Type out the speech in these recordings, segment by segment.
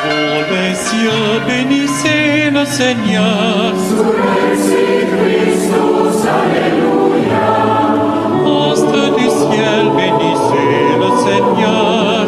Pour les cieux, bénissez le Seigneur. Astres du ciel, bénissez le Seigneur.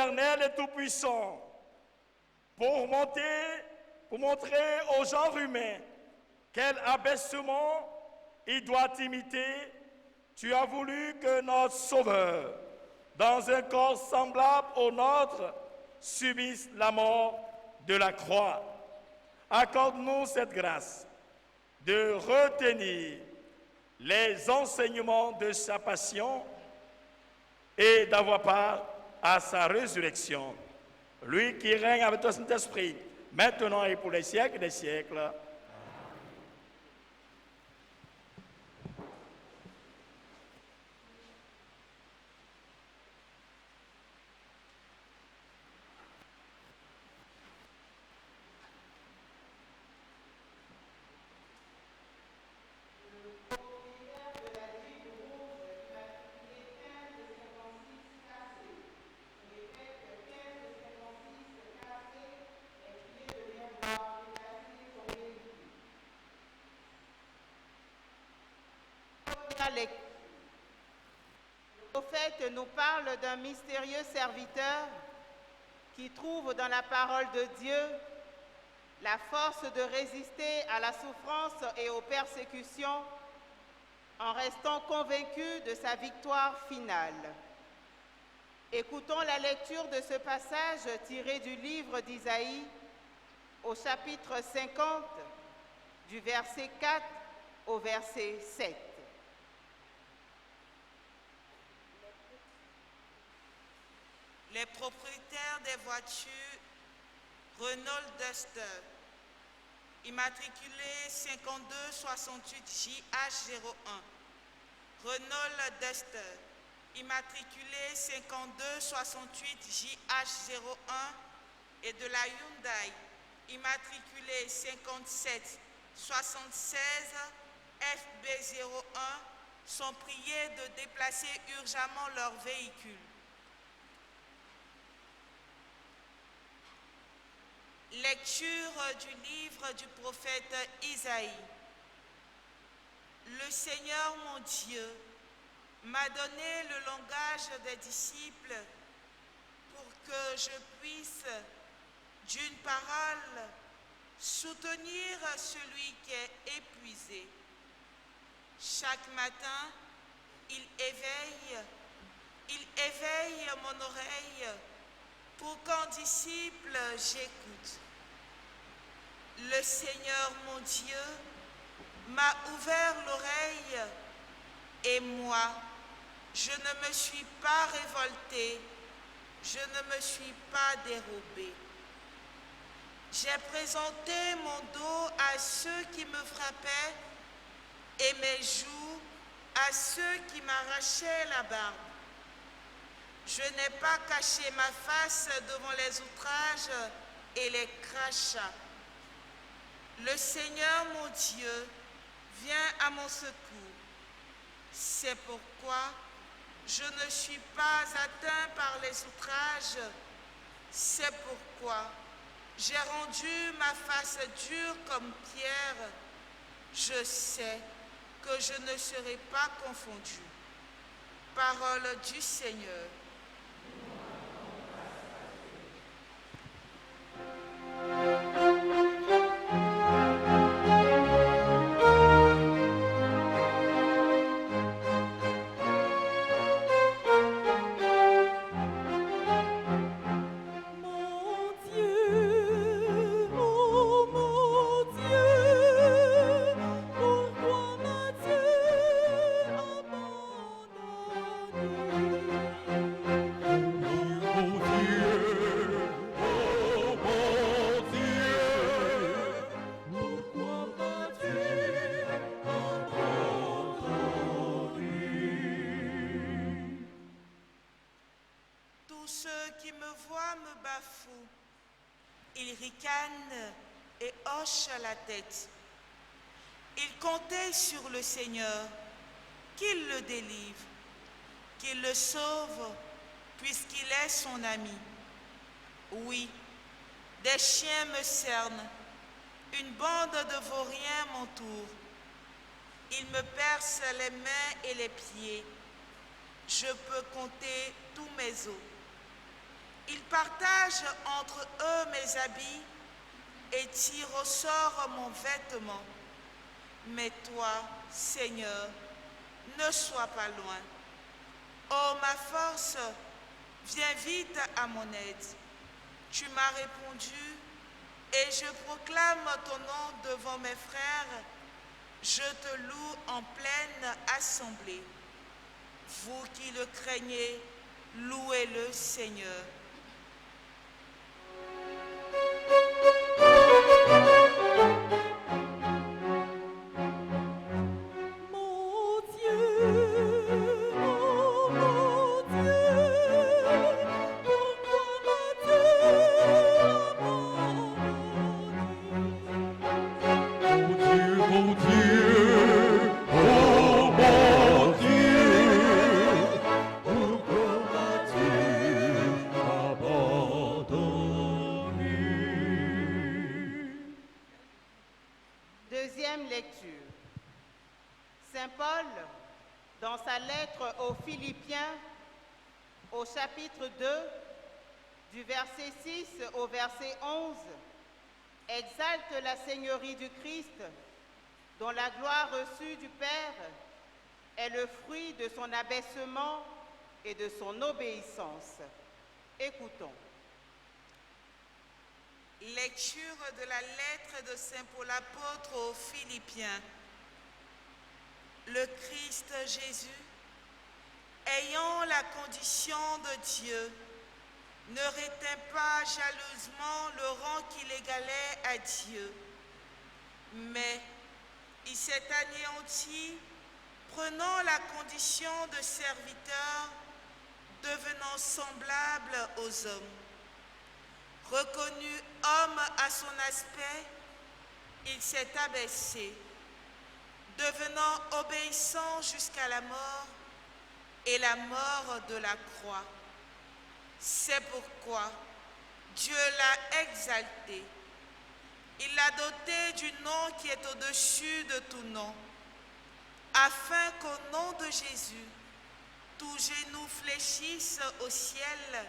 éternel et tout-puissant, pour montrer au genre humain quel abaissement il doit imiter, tu as voulu que notre Sauveur, dans un corps semblable au nôtre, subisse la mort de la croix. Accorde-nous cette grâce de retenir les enseignements de sa passion et d'avoir part à sa résurrection. Lui qui règne avec toi, Saint-Esprit, maintenant et pour les siècles des siècles. Le prophète nous parle d'un mystérieux serviteur qui trouve dans la parole de Dieu la force de résister à la souffrance et aux persécutions en restant convaincu de sa victoire finale. Écoutons la lecture de ce passage tiré du livre d'Isaïe au chapitre 50, du verset 4 au verset 7. Les propriétaires des voitures Renault Duster, immatriculé 5268 JH01. Renault Duster, immatriculé 5268 JH01 et de la Hyundai, immatriculé 5776 FB01 sont priés de déplacer urgemment leur véhicule. Lecture du livre du prophète Isaïe. Le Seigneur mon Dieu m'a donné le langage des disciples pour que je puisse, d'une parole, soutenir celui qui est épuisé. Chaque matin, il éveille mon oreille pour qu'en disciple j'écoute. Le Seigneur mon Dieu m'a ouvert l'oreille et moi, je ne me suis pas révolté, je ne me suis pas dérobé. J'ai présenté mon dos à ceux qui me frappaient et mes joues à ceux qui m'arrachaient la barbe. Je n'ai pas caché ma face devant les outrages et les crachats. Le Seigneur mon Dieu vient à mon secours. C'est pourquoi je ne suis pas atteint par les outrages. C'est pourquoi j'ai rendu ma face dure comme pierre. Je sais que je ne serai pas confondu. Parole du Seigneur. Il ricane et hoche la tête. Il comptait sur le Seigneur, qu'il le délivre, qu'il le sauve, puisqu'il est son ami. Oui, des chiens me cernent, une bande de vauriens m'entoure. Ils me percent les mains et les pieds. Je peux compter tous mes os. Ils partagent entre eux mes habits et tirent au sort mon vêtement. Mais toi, Seigneur, ne sois pas loin. Oh, ma force, viens vite à mon aide. Tu m'as répondu et je proclame ton nom devant mes frères. Je te loue en pleine assemblée. Vous qui le craignez, louez-le, Seigneur. Deuxième lecture. Saint Paul, dans sa lettre aux Philippiens, au chapitre 2, du verset 6 au verset 11, exalte la Seigneurie du Christ, dont la gloire reçue du Père est le fruit de son abaissement et de son obéissance. Écoutons. Lecture de la lettre de Saint Paul apôtre aux Philippiens. Le Christ Jésus, ayant la condition de Dieu, ne retint pas jalousement le rang qui l'égalait à Dieu, mais il s'est anéanti, prenant la condition de serviteur, devenant semblable aux hommes. Reconnu homme à son aspect, il s'est abaissé, devenant obéissant jusqu'à la mort et la mort de la croix. C'est pourquoi Dieu l'a exalté. Il l'a doté du nom qui est au-dessus de tout nom, afin qu'au nom de Jésus, tout genou fléchisse au ciel,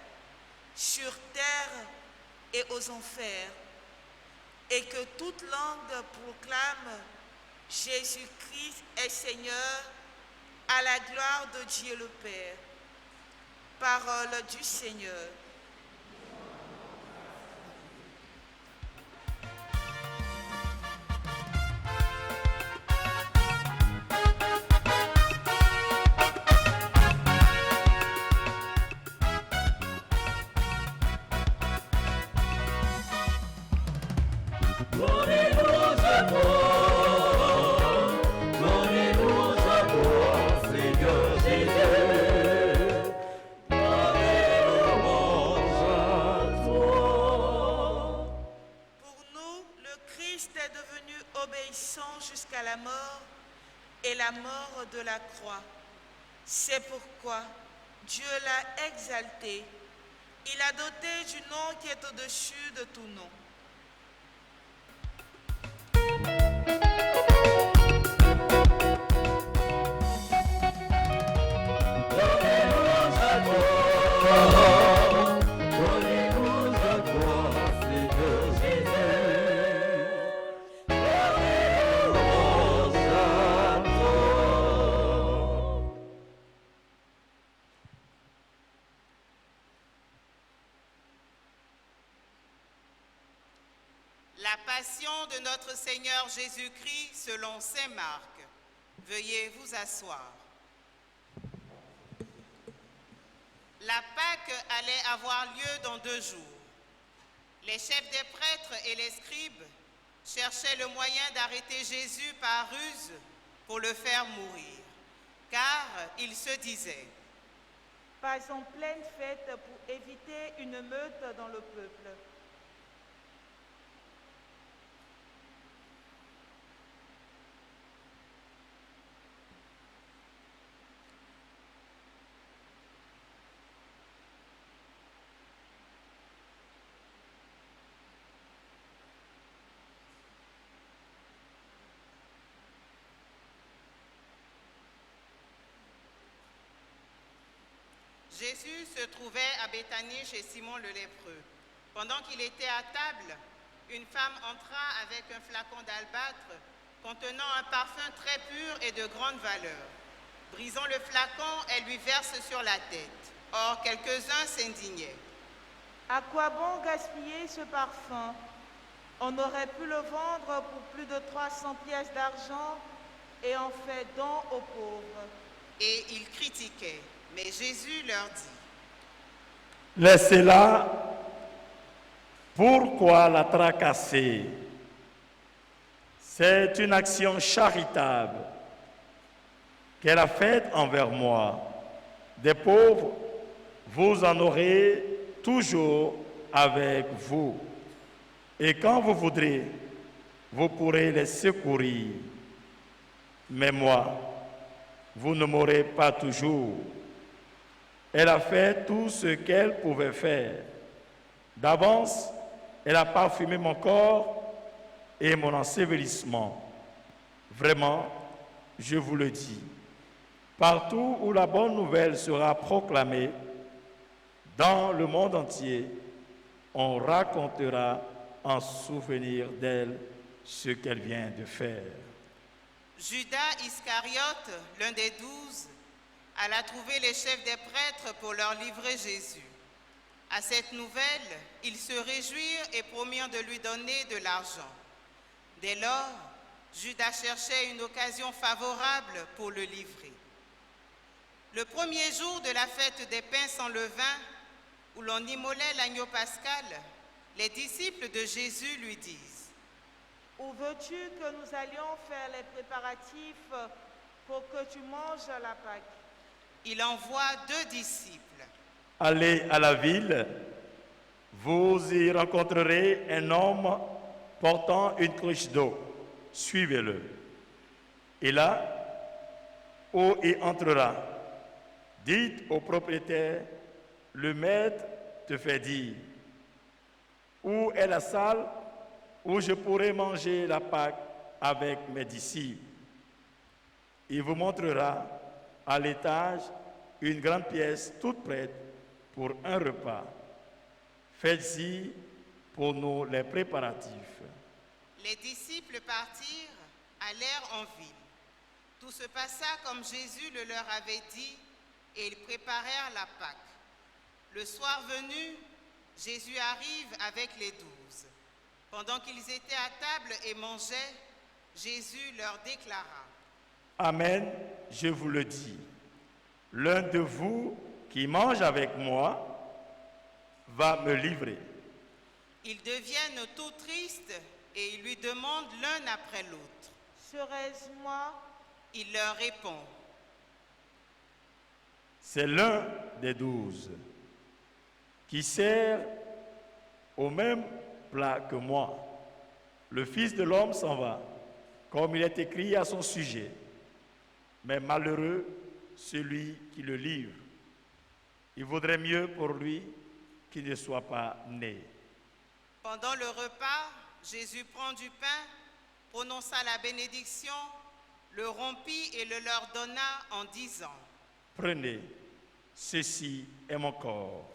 sur terre et aux enfers, et que toute langue proclame Jésus-Christ est Seigneur, à la gloire de Dieu le Père. Parole du Seigneur. Jusqu'à la mort et la mort de la croix. C'est pourquoi Dieu l'a exalté. Il a doté du nom qui est au-dessus de tout nom. La passion de notre Seigneur Jésus-Christ selon saint Marc. Veuillez vous asseoir. La Pâque allait avoir lieu dans 2 jours. Les chefs des prêtres et les scribes cherchaient le moyen d'arrêter Jésus par ruse pour le faire mourir, car ils se disaient: pas en pleine fête pour éviter une meute dans le peuple. Jésus se trouvait à Béthanie chez Simon le lépreux. Pendant qu'il était à table, une femme entra avec un flacon d'albâtre contenant un parfum très pur et de grande valeur. Brisant le flacon, elle lui verse sur la tête. Or, quelques-uns s'indignaient. À quoi bon gaspiller ce parfum? On aurait pu le vendre pour plus de 300 pièces d'argent et en faire don aux pauvres. Et ils critiquaient. Mais Jésus leur dit: Laissez-la. Pourquoi la tracasser? C'est une action charitable qu'elle a faite envers moi. Des pauvres, vous en aurez toujours avec vous. Et quand vous voudrez, vous pourrez les secourir. Mais moi, vous ne m'aurez pas toujours. Elle a fait tout ce qu'elle pouvait faire. D'avance, elle a parfumé mon corps et mon ensevelissement. Vraiment, je vous le dis, partout où la bonne nouvelle sera proclamée, dans le monde entier, on racontera en souvenir d'elle ce qu'elle vient de faire. Judas Iscariote, l'un des 12, alla trouver les chefs des prêtres pour leur livrer Jésus. À cette nouvelle, ils se réjouirent et promirent de lui donner de l'argent. Dès lors, Judas cherchait une occasion favorable pour le livrer. Le premier jour de la fête des pains sans levain, où l'on immolait l'agneau pascal, les disciples de Jésus lui disent: Où veux-tu que nous allions faire les préparatifs pour que tu manges la Pâque? Il envoie 2 disciples. Allez à la ville, vous y rencontrerez un homme portant une cruche d'eau. Suivez-le. Et là où il entrera, dites au propriétaire: le maître te fait dire, où est la salle où je pourrai manger la Pâque avec mes disciples? Il vous montrera à l'étage une grande pièce toute prête pour un repas. Faites-y pour nous les préparatifs. Les disciples partirent, allèrent en ville. Tout se passa comme Jésus le leur avait dit, et ils préparèrent la Pâque. Le soir venu, Jésus arrive avec les 12. Pendant qu'ils étaient à table et mangeaient, Jésus leur déclara: Amen, je vous le dis, l'un de vous qui mange avec moi va me livrer. Ils deviennent tout tristes et ils lui demandent l'un après l'autre. Serais-ce moi? Il leur répond: C'est l'un des 12 qui sert au même plat que moi. Le Fils de l'homme s'en va, comme il est écrit à son sujet. Mais malheureux celui qui le livre. Il vaudrait mieux pour lui qu'il ne soit pas né. Pendant le repas, Jésus prend du pain, prononça la bénédiction, le rompit et le leur donna en disant: Prenez, ceci est mon corps.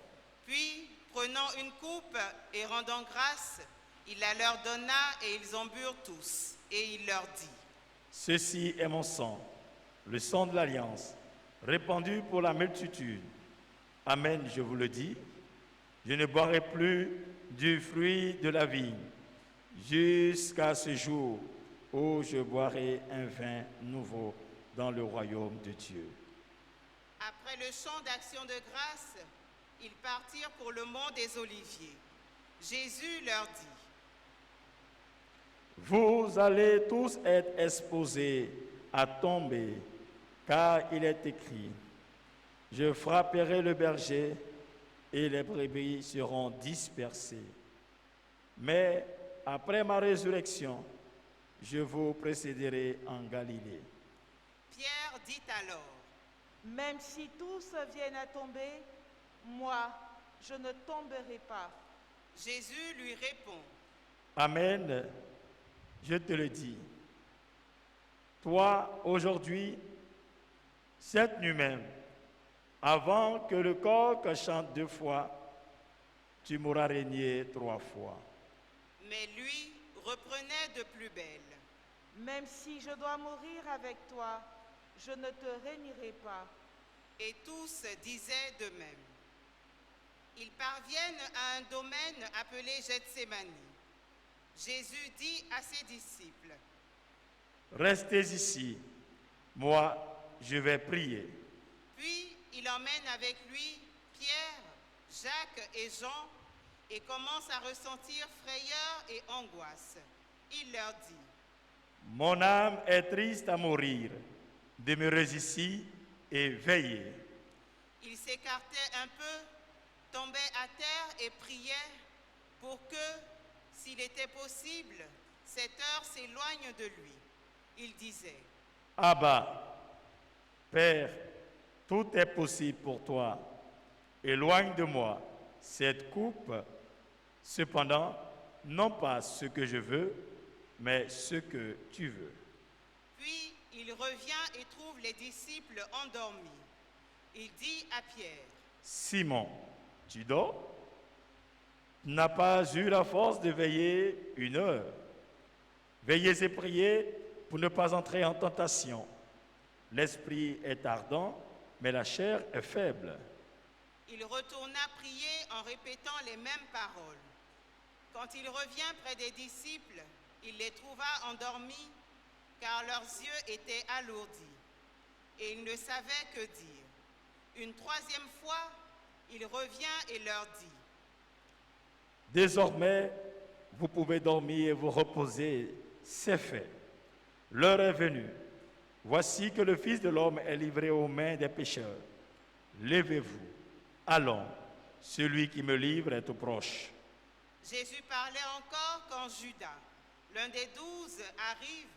Puis, prenant une coupe et rendant grâce, il la leur donna et ils en burent tous. Et il leur dit: Ceci est mon sang, le sang de l'Alliance, répandu pour la multitude. Amen, je vous le dis, je ne boirai plus du fruit de la vigne jusqu'à ce jour où je boirai un vin nouveau dans le royaume de Dieu. Après le chant d'action de grâce, ils partirent pour le mont des Oliviers. Jésus leur dit: Vous allez tous être exposés à tomber, car il est écrit: Je frapperai le berger et les brebis seront dispersées. Mais après ma résurrection, je vous précéderai en Galilée. Pierre dit alors: Même si tous viennent à tomber, moi, je ne tomberai pas. Jésus lui répond: Amen, je te le dis. Toi, aujourd'hui, cette nuit même, Avant que le coq chante 2 fois, tu m'auras régné 3 fois. Mais lui reprenait de plus belle. Même si je dois mourir avec toi, je ne te régnerai pas. Et tous disaient de même. Ils parviennent à un domaine appelé Gethsémani. Jésus dit à ses disciples, Restez ici, moi je vais prier. puis il emmène avec lui Pierre, Jacques et Jean et commence à ressentir frayeur et angoisse. Il leur dit, Mon âme est triste à mourir. Demeurez ici et veillez. il s'écartait un peu, tombait à terre et priait pour que, s'il était possible, cette heure s'éloigne de lui. Il disait, Abba, Père, tout est possible pour toi. Éloigne de moi cette coupe. Cependant, non pas ce que je veux, mais ce que tu veux. puis il revient et trouve les disciples endormis. Il dit à Pierre, Simon, tu dors? Tu n'as pas eu la force de veiller 1 heure. Veillez et priez pour ne pas entrer en tentation. L'esprit est ardent, mais la chair est faible. il retourna prier en répétant les mêmes paroles. Quand il revient près des disciples, il les trouva endormis, car leurs yeux étaient alourdis, et ils ne savaient que dire. Une 3e fois, il revient et leur dit, Désormais, vous pouvez dormir et vous reposer, c'est fait. L'heure est venue. Voici que le Fils de l'homme est livré aux mains des pécheurs. Levez-vous, allons, celui qui me livre est tout proche. Jésus parlait encore quand Judas, l'un des 12, arrive,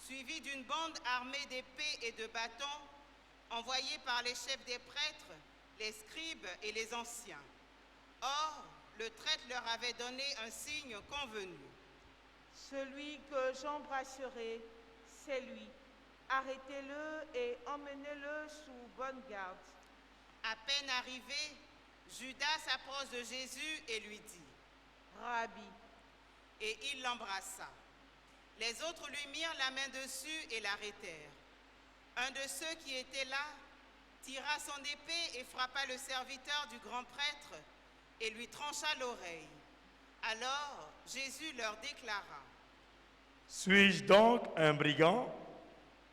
suivi d'une bande armée d'épées et de bâtons, envoyée par les chefs des prêtres, les scribes et les anciens. Or, le traître leur avait donné un signe convenu. Celui que j'embrasserai, c'est lui. Arrêtez-le et emmenez-le sous bonne garde. À peine arrivé, Judas s'approche de Jésus et lui dit, Rabbi, et il l'embrassa. Les autres lui mirent la main dessus et l'arrêtèrent. Un de ceux qui étaient là tira son épée et frappa le serviteur du grand prêtre et lui trancha l'oreille. Alors Jésus leur déclara, Suis-je donc un brigand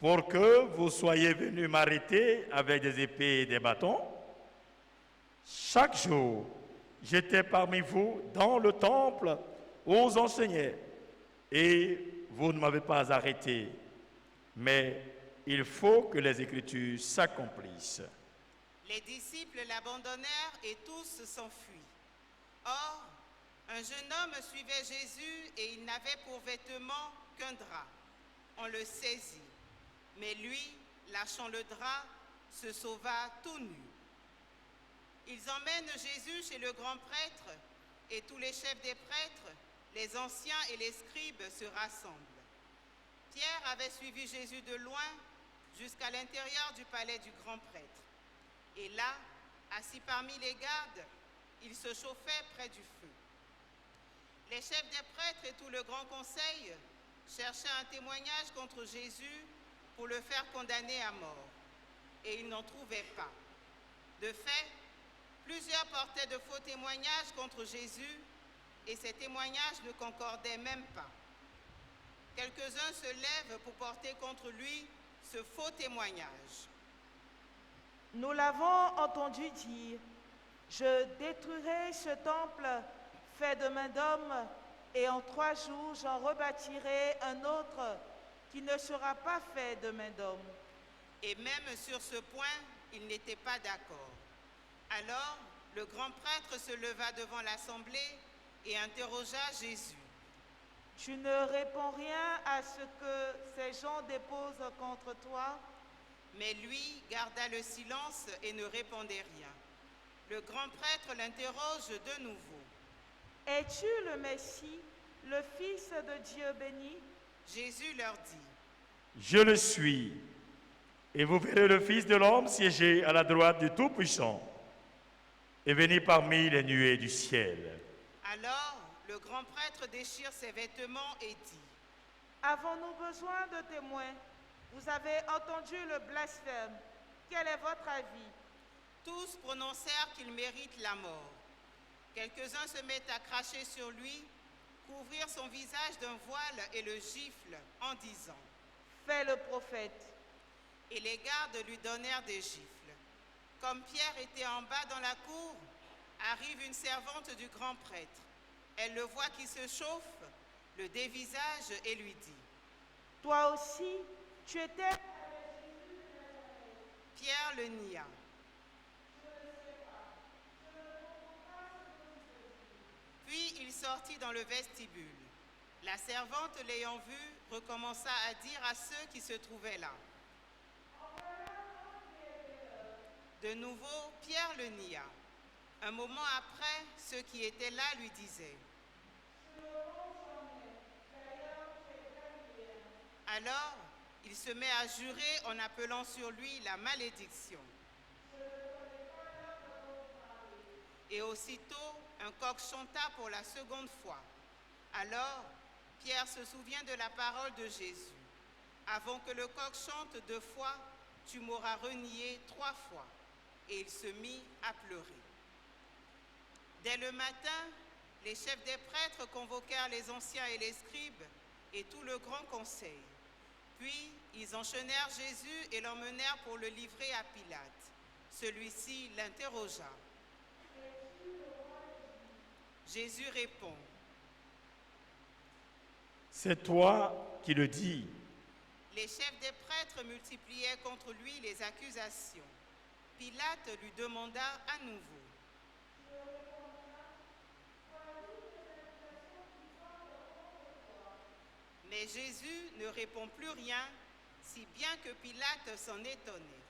pour que vous soyez venus m'arrêter avec des épées et des bâtons? Chaque jour, j'étais parmi vous dans le temple où vous enseignez, et vous ne m'avez pas arrêté. Mais il faut que les Écritures s'accomplissent. Les disciples l'abandonnèrent et tous s'enfuient. Or, un jeune homme suivait Jésus et il n'avait pour vêtement qu'un drap. On le saisit, mais lui, lâchant le drap, se sauva tout nu. Ils emmènent Jésus chez le grand prêtre et tous les chefs des prêtres, les anciens et les scribes se rassemblent. Pierre avait suivi Jésus de loin jusqu'à l'intérieur du palais du grand prêtre. Et là, assis parmi les gardes, il se chauffait près du feu. Les chefs des prêtres et tout le grand conseil cherchaient un témoignage contre Jésus pour le faire condamner à mort. Et ils n'en trouvaient pas. De fait, plusieurs portaient de faux témoignages contre Jésus et ces témoignages ne concordaient même pas. Quelques-uns se lèvent pour porter contre lui ce faux témoignage. nous l'avons entendu dire, je détruirai ce temple fait de main d'homme et en 3 jours j'en rebâtirai un autre qui ne sera pas fait de main d'homme. Et même sur ce point, ils n'étaient pas d'accord. Alors, le grand prêtre se leva devant l'assemblée et interrogea Jésus. Tu ne réponds rien à ce que ces gens déposent contre toi? Mais lui garda le silence et ne répondait rien. Le grand prêtre l'interroge de nouveau. Es-tu le Messie, le Fils de Dieu béni? Jésus leur dit, Je le suis. Et vous verrez le Fils de l'homme siéger à la droite du Tout-Puissant et venir parmi les nuées du ciel. Alors, le grand prêtre déchire ses vêtements et dit, Avons-nous besoin de témoins? Vous avez entendu le blasphème. Quel est votre avis? tous prononcèrent qu'il mérite la mort. Quelques-uns se mettent à cracher sur lui, couvrir son visage d'un voile et le giflent en disant, Fais le prophète. et les gardes lui donnèrent des gifles. Comme Pierre était en bas dans la cour, arrive une servante du grand prêtre. Elle le voit qui se chauffe, le dévisage et lui dit, Toi aussi, tu étais... Pierre le nia. Puis il sortit dans le vestibule. La servante, l'ayant vu, recommença à dire à ceux qui se trouvaient là. De nouveau, Pierre le nia. Un moment après, ceux qui étaient là lui disaient, alors, il se met à jurer en appelant sur lui la malédiction. Et aussitôt, un coq chanta pour la seconde fois. Alors, Pierre se souvient de la parole de Jésus. Avant que le coq chante 2 fois, tu m'auras renié 3 fois. Et il se mit à pleurer. Dès le matin, les chefs des prêtres convoquèrent les anciens et les scribes et tout le grand conseil. Puis, ils enchaînèrent Jésus et l'emmenèrent pour le livrer à Pilate. Celui-ci l'interrogea. Jésus répond, C'est toi qui le dis. les chefs des prêtres multipliaient contre lui les accusations. Pilate lui demanda à nouveau, mais Jésus ne répond plus rien, si bien que Pilate s'en étonnait.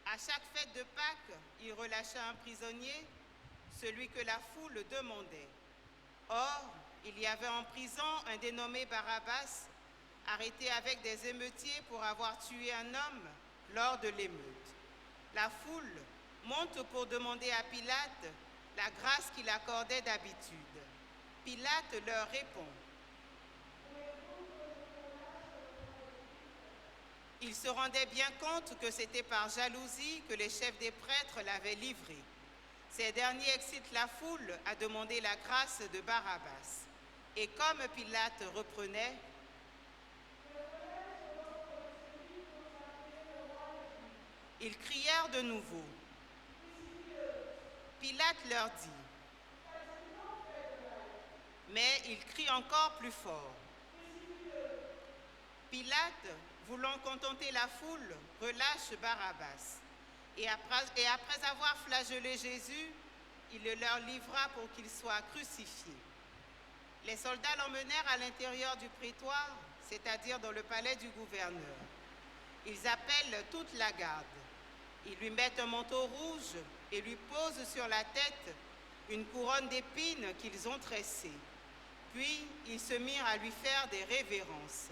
À chaque fête de Pâques, il relâcha un prisonnier, celui que la foule demandait. Or, il y avait en prison un dénommé Barabbas, arrêté avec des émeutiers pour avoir tué un homme lors de l'émeute. La foule monte pour demander à Pilate la grâce qu'il accordait d'habitude. Pilate leur répond. Il se rendait bien compte que c'était par jalousie que les chefs des prêtres l'avaient livré. Ces derniers excitent la foule à demander la grâce de Barabbas. Et comme Pilate reprenait, ils crièrent de nouveau. Pilate leur dit, mais ils crient encore plus fort. Pilate, voulant contenter la foule, relâche Barabbas. Et après avoir flagellé Jésus, il le leur livra pour qu'il soit crucifié. Les soldats l'emmenèrent à l'intérieur du prétoire, c'est-à-dire dans le palais du gouverneur. Ils appellent toute la garde. Ils lui mettent un manteau rouge et lui posent sur la tête une couronne d'épines qu'ils ont tressée. Puis ils se mirent à lui faire des révérences.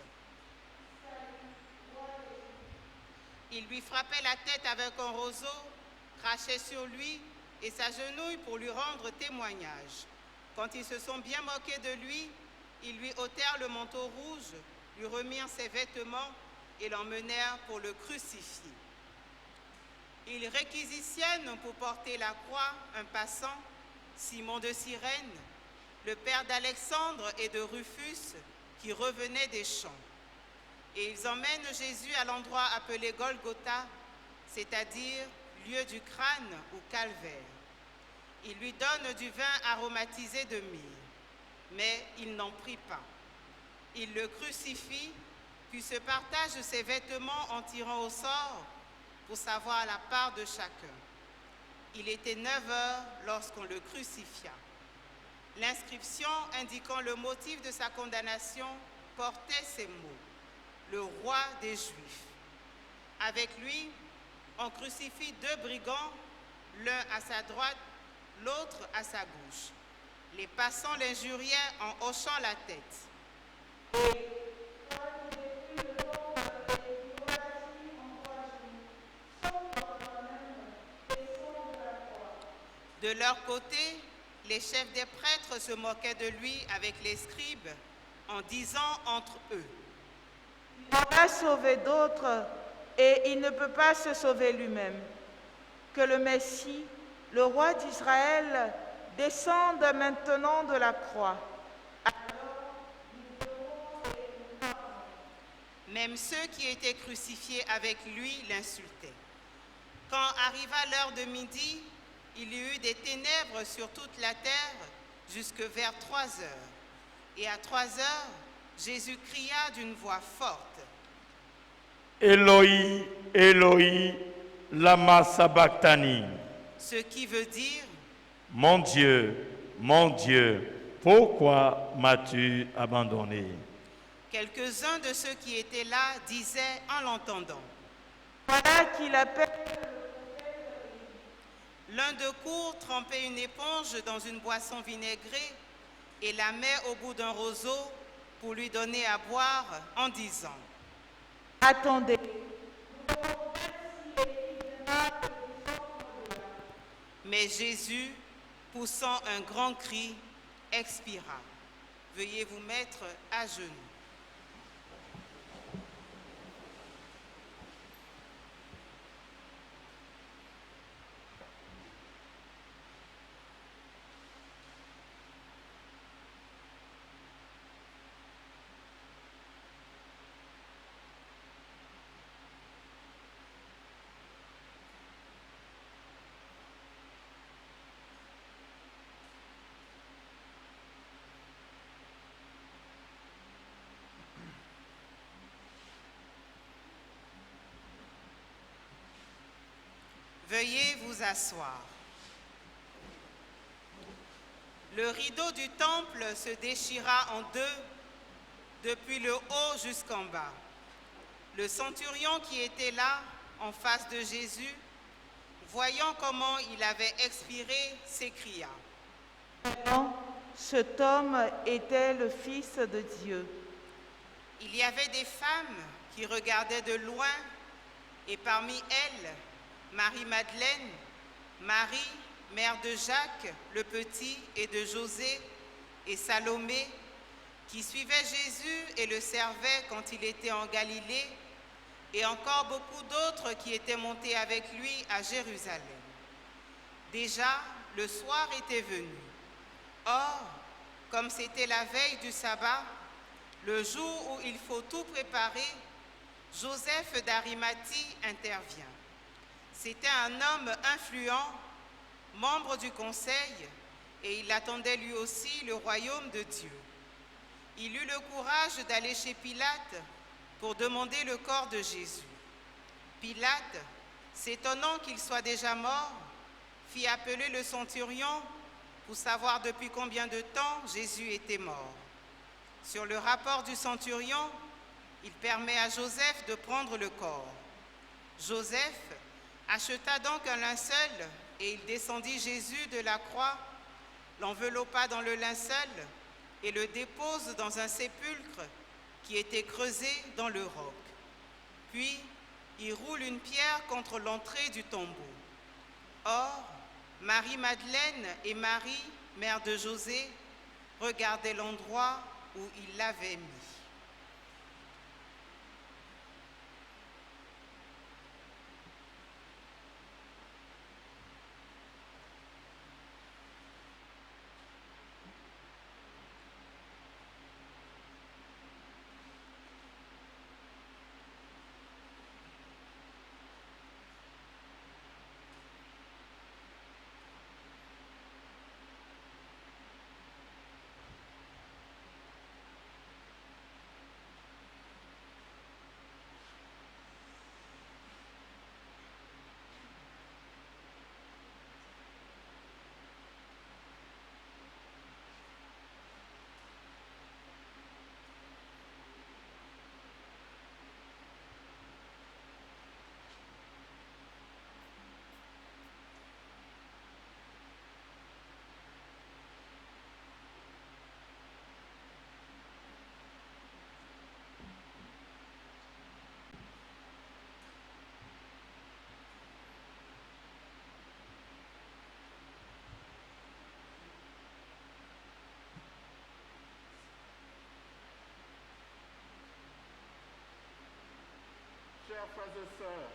Ils lui frappaient la tête avec un roseau, crachaient sur lui et s'agenouillent pour lui rendre témoignage. Quand ils se sont bien moqués de lui, ils lui ôtèrent le manteau rouge, lui remirent ses vêtements et l'emmenèrent pour le crucifier. Ils réquisitionnent pour porter la croix un passant, Simon de Cyrène, le père d'Alexandre et de Rufus, qui revenait des champs. Et ils emmènent Jésus à l'endroit appelé Golgotha, c'est-à-dire lieu du crâne ou calvaire. Ils lui donnent du vin aromatisé de myrrhe, mais il n'en prit pas. Ils le crucifient, puis se partagent ses vêtements en tirant au sort pour savoir la part de chacun. Il était 9 heures lorsqu'on le crucifia. L'inscription indiquant le motif de sa condamnation portait ces mots. Le roi des Juifs. Avec lui, on crucifie 2 brigands, l'un à sa droite, l'autre à sa gauche. Les passants l'injuriaient en hochant la tête. De leur côté, les chefs des prêtres se moquaient de lui avec les scribes en disant entre eux, Il en a sauvé d'autres et il ne peut pas se sauver lui-même. Que le Messie, le roi d'Israël, descende maintenant de la croix. Même ceux qui étaient crucifiés avec lui l'insultaient. Quand arriva l'heure de midi, il y eut des ténèbres sur toute la terre jusque vers 3 heures. Et à 3 heures, Jésus cria d'une voix forte, Eloi, Eloi, lama sabachthani. ce qui veut dire, Mon Dieu, pourquoi m'as-tu abandonné? quelques-uns de ceux qui étaient là disaient en l'entendant. Voilà qu'il appelle. L'un d'eux court tremper une éponge dans une boisson vinaigrée et la met au bout d'un roseau pour lui donner à boire en disant, Attendez. mais Jésus, poussant un grand cri, expira. Veuillez vous mettre à genoux. Veuillez vous asseoir. Le rideau du temple se déchira en deux, depuis le haut jusqu'en bas. Le centurion qui était là, en face de Jésus, voyant comment il avait expiré, s'écria, Non, cet homme était le Fils de Dieu. il y avait des femmes qui regardaient de loin, et parmi elles, Marie-Madeleine, Marie, mère de Jacques le Petit et de José, et Salomé, qui suivaient Jésus et le servaient quand il était en Galilée, et encore beaucoup d'autres qui étaient montés avec lui à Jérusalem. Déjà, le soir était venu. Or, comme c'était la veille du sabbat, le jour où il faut tout préparer, Joseph d'Arimathie intervient. C'était un homme influent, membre du conseil, et il attendait lui aussi le royaume de Dieu. Il eut le courage d'aller chez Pilate pour demander le corps de Jésus. Pilate, s'étonnant qu'il soit déjà mort, fit appeler le centurion pour savoir depuis combien de temps Jésus était mort. Sur le rapport du centurion, il permet à Joseph de prendre le corps. Joseph acheta donc un linceul et il descendit Jésus de la croix, l'enveloppa dans le linceul et le dépose dans un sépulcre qui était creusé dans le roc. Puis, il roule une pierre contre l'entrée du tombeau. Or, Marie-Madeleine et Marie, mère de José, regardaient l'endroit où il l'avait mis. frères et sœurs,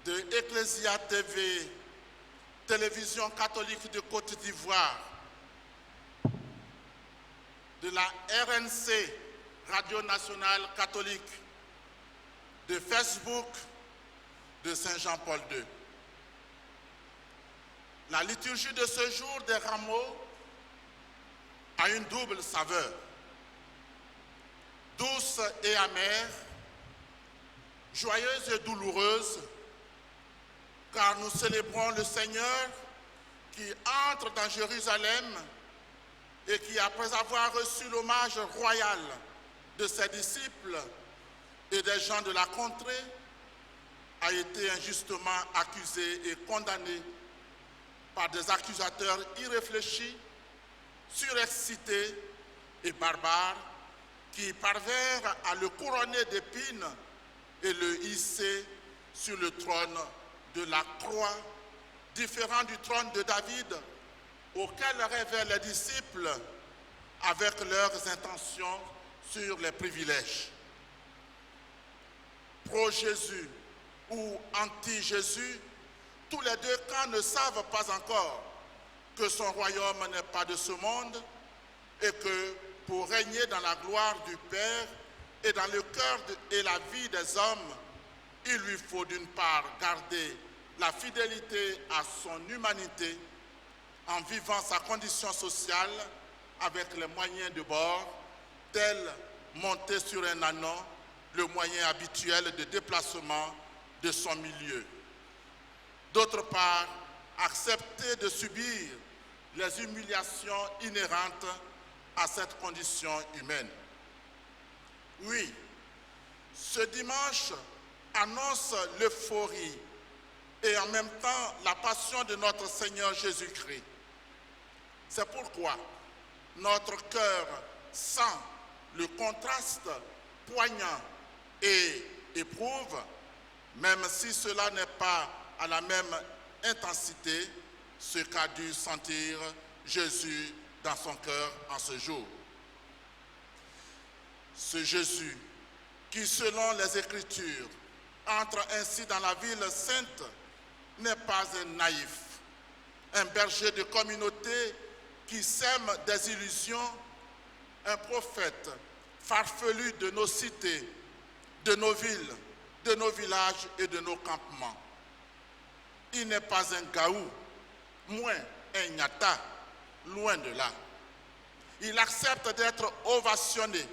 de Ecclesia TV, télévision catholique de Côte d'Ivoire, de la RNC, Radio Nationale Catholique, de Facebook, de Saint-Jean-Paul II. La liturgie de ce jour des rameaux a une double saveur, douce et amère, joyeuse et douloureuse, car nous célébrons le Seigneur qui entre dans Jérusalem et qui, après avoir reçu l'hommage royal de ses disciples et des gens de la contrée, a été injustement accusé et condamné par des accusateurs irréfléchis, surexcités et barbares qui parvinrent à le couronner d'épines et le hisser sur le trône de la croix, différent du trône de David, auquel rêvaient les disciples avec leurs intentions sur les privilèges. Pro-Jésus ou anti-Jésus, tous les deux camps ne savent pas encore que son royaume n'est pas de ce monde et que pour régner dans la gloire du Père et dans le cœur et la vie des hommes, il lui faut d'une part garder la fidélité à son humanité en vivant sa condition sociale avec les moyens de bord, tels monter sur un ânon, le moyen habituel de déplacement de son milieu. D'autre part, accepter de subir les humiliations inhérentes à cette condition humaine. Oui, ce dimanche annonce l'euphorie et en même temps la passion de notre Seigneur Jésus-Christ. C'est pourquoi notre cœur sent le contraste poignant et éprouve, même si cela n'est pas à la même intensité, ce qu'a dû sentir Jésus dans son cœur en ce jour. Ce Jésus qui, selon les Écritures, entre ainsi dans la ville sainte, n'est pas un naïf, un berger de communauté qui sème des illusions, un prophète farfelu de nos cités, de nos villes, de nos villages et de nos campements. Il n'est pas un gaou, moins un nyata, loin de là. Il accepte d'être ovationné,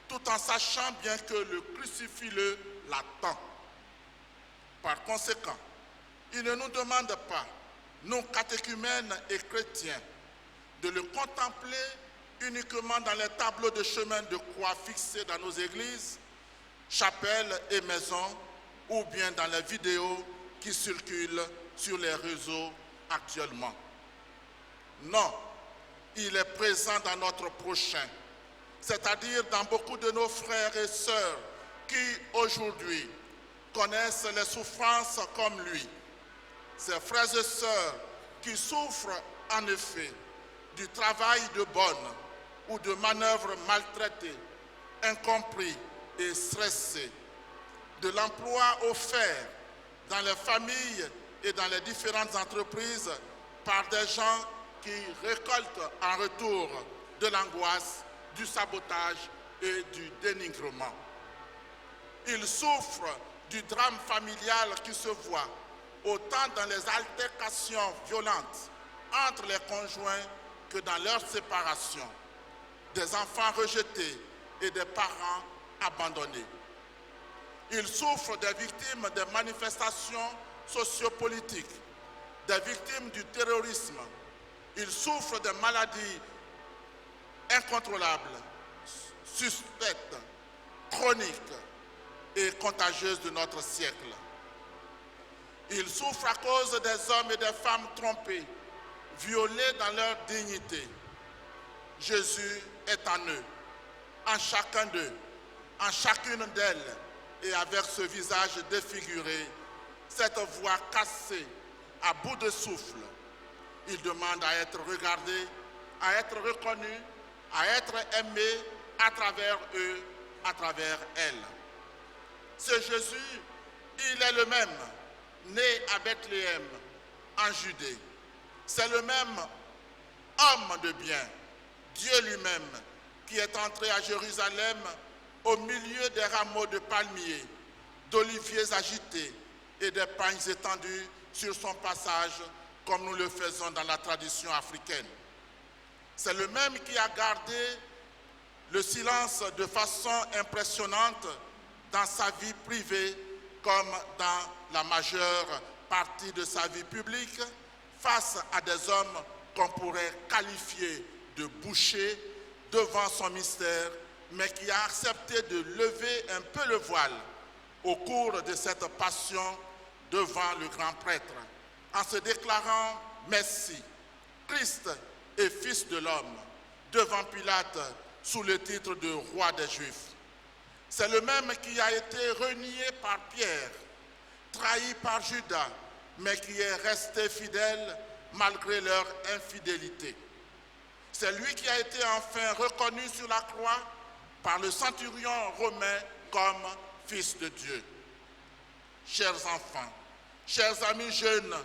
tout en sachant bien que le crucifix-le l'attend. Par conséquent, il ne nous demande pas, nous catéchumènes et chrétiens, de le contempler uniquement dans les tableaux de chemin de croix fixés dans nos églises, chapelles et maisons, ou bien dans les vidéos qui circulent sur les réseaux actuellement. Non, il est présent dans notre prochain, c'est-à-dire dans beaucoup de nos frères et sœurs qui, aujourd'hui, connaissent les souffrances comme lui. Ces frères et sœurs qui souffrent en effet du travail de bonne ou de manœuvres maltraitées, incompris et stressés, de l'emploi offert dans les familles et dans les différentes entreprises par des gens qui récoltent en retour de l'angoisse, du sabotage et du dénigrement. Ils souffrent du drame familial qui se voit autant dans les altercations violentes entre les conjoints que dans leur séparation, des enfants rejetés et des parents abandonnés. Ils souffrent des victimes des manifestations sociopolitiques, des victimes du terrorisme. Ils souffrent des maladies incontrôlables, suspectes, chroniques et contagieuses de notre siècle. Ils souffrent à cause des hommes et des femmes trompés, violés dans leur dignité. Jésus est en eux, en chacun d'eux, en chacune d'elles, et avec ce visage défiguré, cette voix cassée, à bout de souffle. Il demande à être regardé, à être reconnu, à être aimés à travers eux, à travers elles. Ce Jésus, il est le même, né à Bethléem, en Judée. C'est le même homme de bien, Dieu lui-même, qui est entré à Jérusalem au milieu des rameaux de palmiers, d'oliviers agités et des pagnes étendus sur son passage, comme nous le faisons dans la tradition africaine. C'est le même qui a gardé le silence de façon impressionnante dans sa vie privée comme dans la majeure partie de sa vie publique, face à des hommes qu'on pourrait qualifier de bouchers devant son mystère, mais qui a accepté de lever un peu le voile au cours de cette passion devant le grand prêtre, en se déclarant Messie, Christ et Fils de l'homme, devant Pilate sous le titre de Roi des Juifs. C'est le même qui a été renié par Pierre, trahi par Judas, mais qui est resté fidèle malgré leur infidélité. C'est lui qui a été enfin reconnu sur la croix par le centurion romain comme Fils de Dieu. Chers enfants, chers amis jeunes,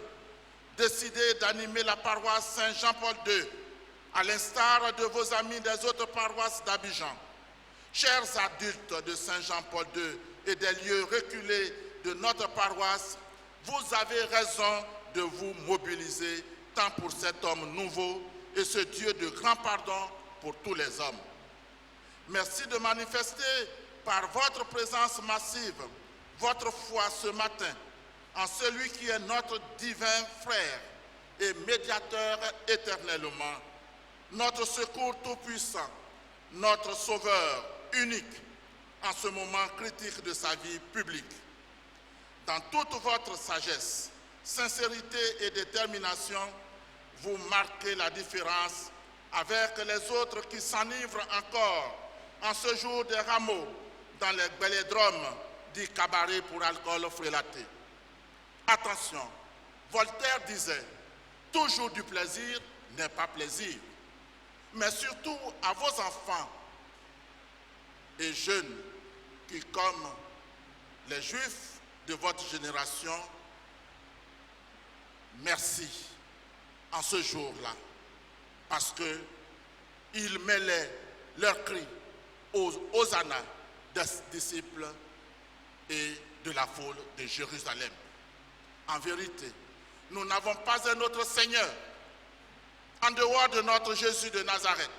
décidez d'animer la paroisse Saint-Jean-Paul II, à l'instar de vos amis des autres paroisses d'Abidjan. Chers adultes de Saint-Jean-Paul II et des lieux reculés de notre paroisse, vous avez raison de vous mobiliser tant pour cet homme nouveau et ce Dieu de grand pardon pour tous les hommes. Merci de manifester par votre présence massive votre foi ce matin en celui qui est notre divin frère et médiateur éternellement, notre secours tout-puissant, notre sauveur unique en ce moment critique de sa vie publique. Dans toute votre sagesse, sincérité et détermination, vous marquez la différence avec les autres qui s'enivrent encore en ce jour des rameaux dans les bélodromes dits cabarets pour alcool frélaté. Attention, Voltaire disait « Toujours du plaisir n'est pas plaisir ». Mais surtout à vos enfants et jeunes qui, comme les Juifs de votre génération, merci en ce jour-là, parce qu'ils mêlaient leurs cris aux hosannas des disciples et de la foule de Jérusalem. En vérité, nous n'avons pas un autre Seigneur en dehors de notre Jésus de Nazareth,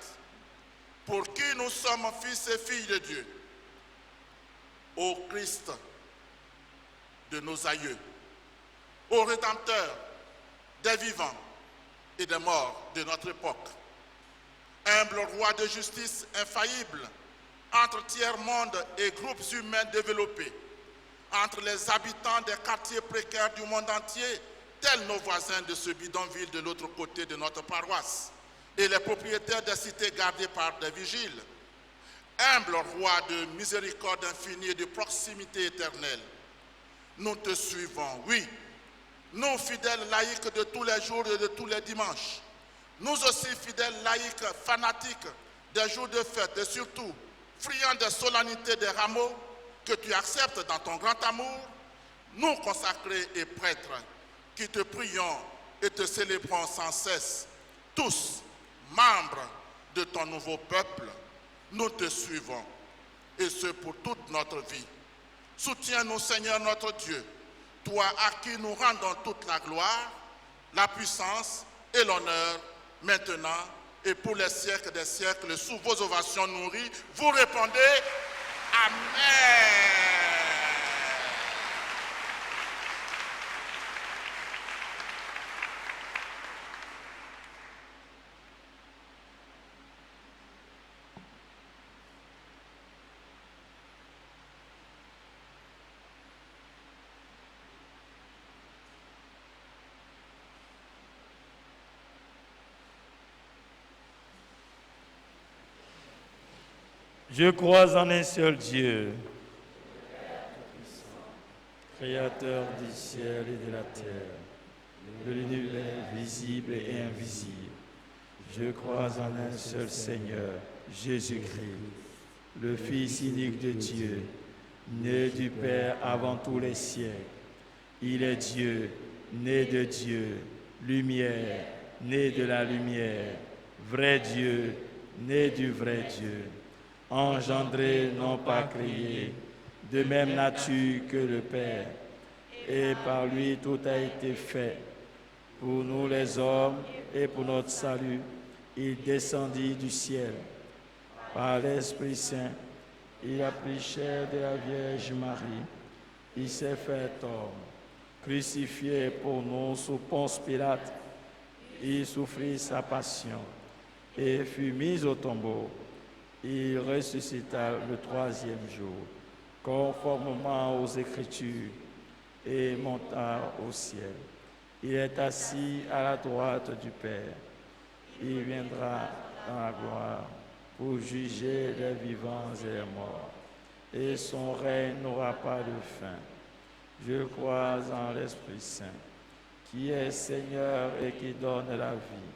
pour qui nous sommes fils et filles de Dieu, au Christ de nos aïeux, au Rédempteur des vivants et des morts de notre époque, humble roi de justice infaillible, entre tiers-monde et groupes humains développés, entre les habitants des quartiers précaires du monde entier, tels nos voisins de ce bidonville de l'autre côté de notre paroisse, et les propriétaires des cités gardées par des vigiles. Humble roi de miséricorde infinie et de proximité éternelle, nous te suivons, oui, nous fidèles laïcs de tous les jours et de tous les dimanches, nous aussi fidèles laïcs fanatiques des jours de fête et surtout friands des solennités des rameaux que tu acceptes dans ton grand amour, nous consacrés et prêtres, qui te prions et te célébrons sans cesse, tous membres de ton nouveau peuple, nous te suivons, et ce pour toute notre vie. Soutiens-nous, Seigneur notre Dieu, toi à qui nous rendons toute la gloire, la puissance et l'honneur, maintenant et pour les siècles des siècles, sous vos ovations nourries, vous répondez Amen. Je crois en un seul Dieu, Créateur du ciel et de la terre, de l'univers visible et invisible. Je crois en un seul Seigneur, Jésus-Christ, le Fils unique de Dieu, né du Père avant tous les siècles. Il est Dieu, né de Dieu, lumière, né de la lumière, vrai Dieu, né du vrai Dieu, engendré, non pas créé, de même nature que le Père, et par lui tout a été fait. Pour nous les hommes et pour notre salut, il descendit du ciel. Par l'Esprit Saint, il a pris chair de la Vierge Marie. Il s'est fait homme, crucifié pour nous sous Ponce Pilate. Il souffrit sa passion et fut mis au tombeau. Il ressuscita le troisième jour, conformément aux Écritures, et monta au ciel. Il est assis à la droite du Père. Il viendra dans la gloire pour juger les vivants et les morts. Et son règne n'aura pas de fin. Je crois en l'Esprit Saint, qui est Seigneur et qui donne la vie.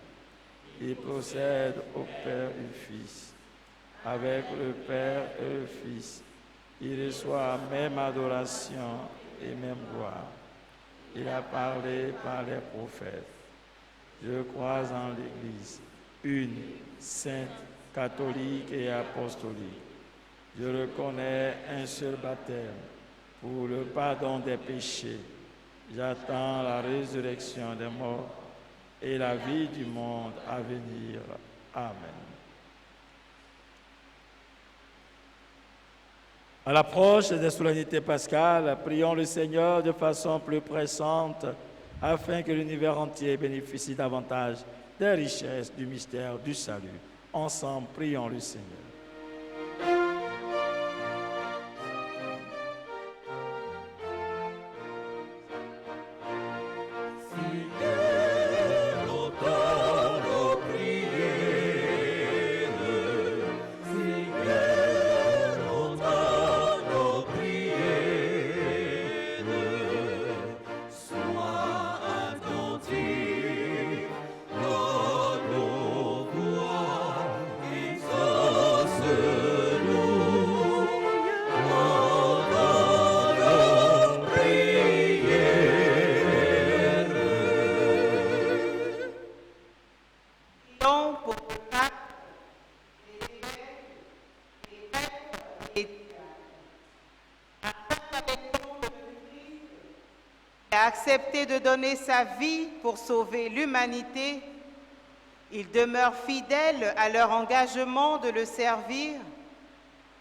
Il procède au Père et au Fils. Avec le Père et le Fils, il reçoit même adoration et même gloire. Il a parlé par les prophètes. Je crois en l'Église, une, sainte, catholique et apostolique. Je reconnais un seul baptême pour le pardon des péchés. J'attends la résurrection des morts et la vie du monde à venir. Amen. À l'approche des solennités pascales, prions le Seigneur de façon plus pressante afin que l'univers entier bénéficie davantage des richesses du mystère du salut. Ensemble, prions le Seigneur. a accepté de donner sa vie pour sauver l'humanité, ils demeurent fidèles à leur engagement de le servir,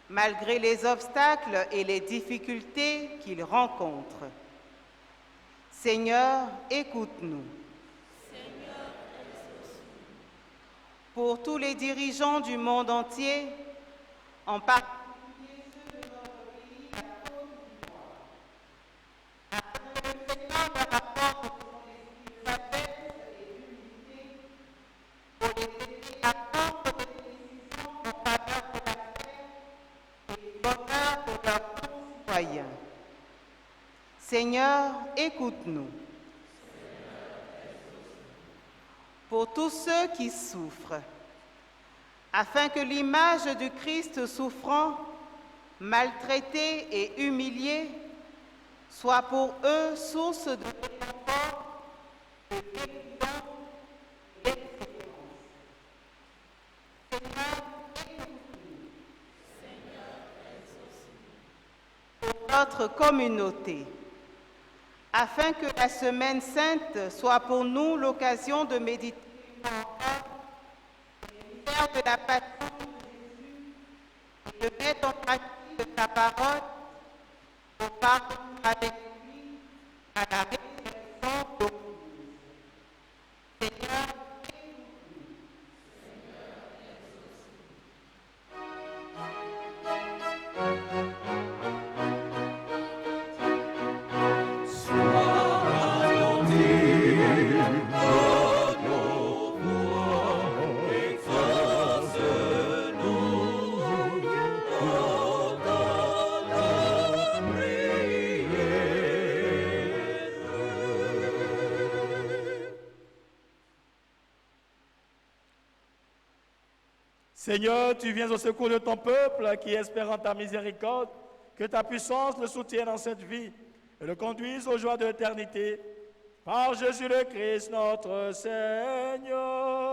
malgré les obstacles et les difficultés qu'ils rencontrent. Seigneur, écoute-nous. Pour tous les dirigeants du monde entier, en particulier ceux de notre pays, la Côte d'Ivoire, afin que le Seigneur leur apporte son esprit de sagesse et d'humilité pour les aider à prendre des décisions en faveur de la paix et du bonheur de leurs concitoyens. Seigneur, écoute-nous. Pour tous ceux qui souffrent, afin que l'image du Christ souffrant, maltraité et humilié soit pour eux source de réconfort, de guérison et d'espérance. Seigneur, écoute-nous. Pour notre communauté, afin que la Semaine Sainte soit pour nous l'occasion de méditer le mystère de la passion de Jésus et de mettre en pratique sa parole pour parvenir avec lui à la résurrection de l'Église. Seigneur, Seigneur, tu viens au secours de ton peuple qui espère en ta miséricorde, que ta puissance le soutienne dans cette vie et le conduise aux joies de l'éternité. Par Jésus le Christ, notre Seigneur.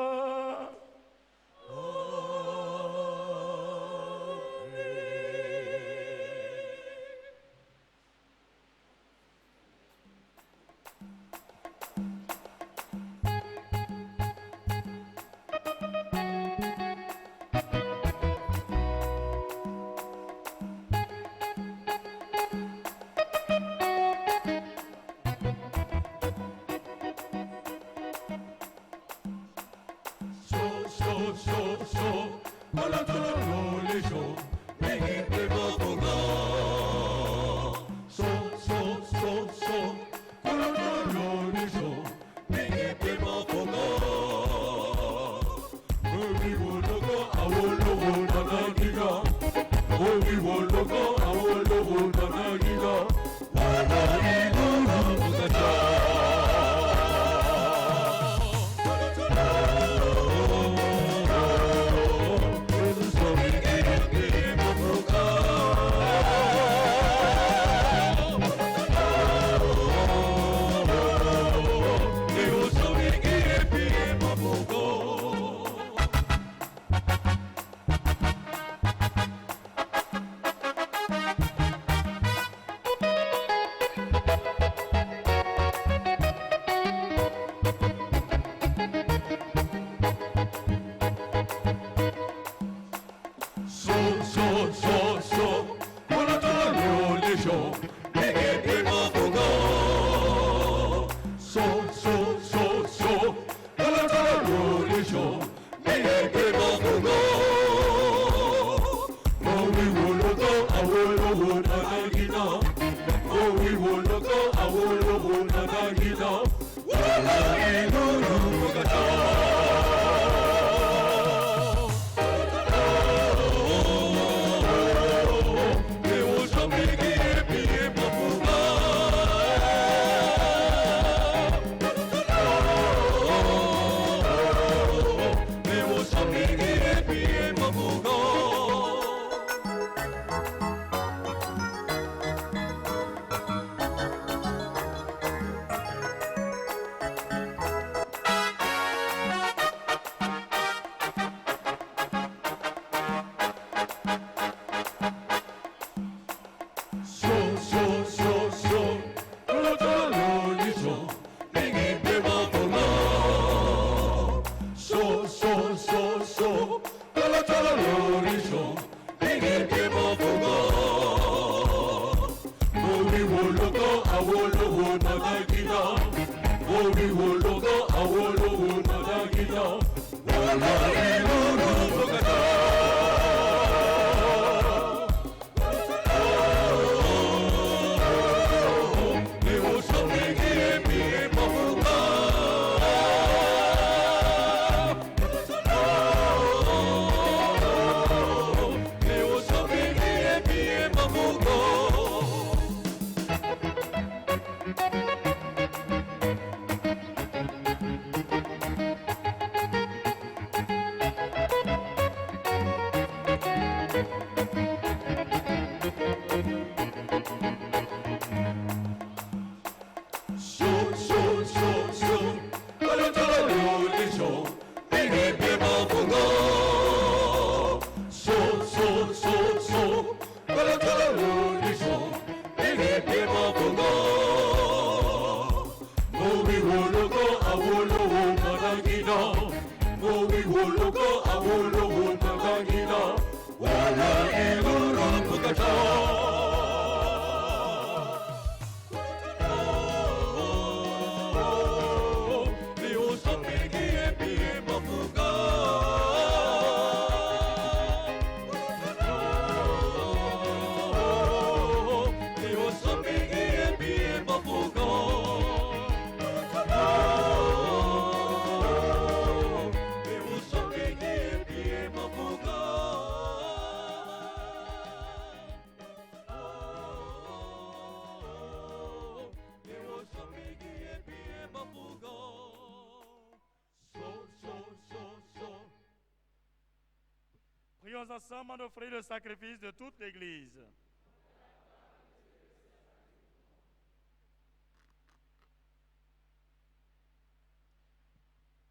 Prions ensemble en offrir le sacrifice de toute l'Église.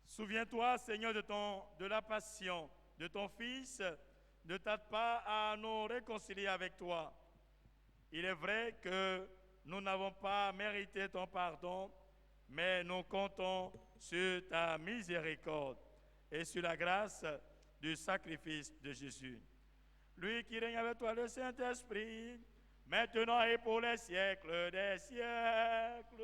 Souviens-toi, Seigneur, de la passion de ton Fils. Ne tarde pas à nous réconcilier avec toi. Il est vrai que nous n'avons pas mérité ton pardon, mais nous comptons sur ta miséricorde et sur la grâce du sacrifice de Jésus. Lui qui règne avec toi, le Saint-Esprit, maintenant et pour les siècles des siècles.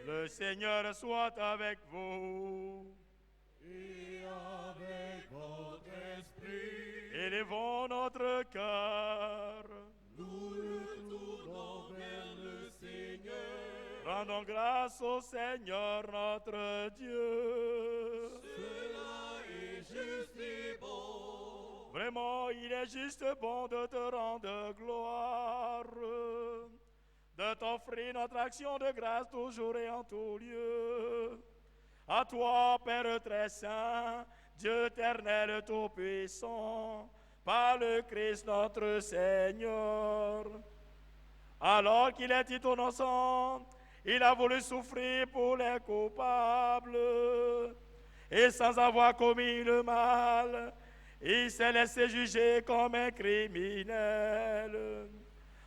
Le Seigneur soit avec vous. Et avec votre esprit, Élevons notre cœur. nous retournons vers le Seigneur. Rendons grâce au Seigneur notre Dieu. Cela est juste et bon. Vraiment, il est juste bon de te rendre gloire, de t'offrir notre action de grâce toujours et en tout lieu. À toi, Père très saint, Dieu éternel tout-puissant, par le Christ notre Seigneur. Alors qu'il était innocent, il a voulu souffrir pour les coupables, et sans avoir commis le mal, il s'est laissé juger comme un criminel.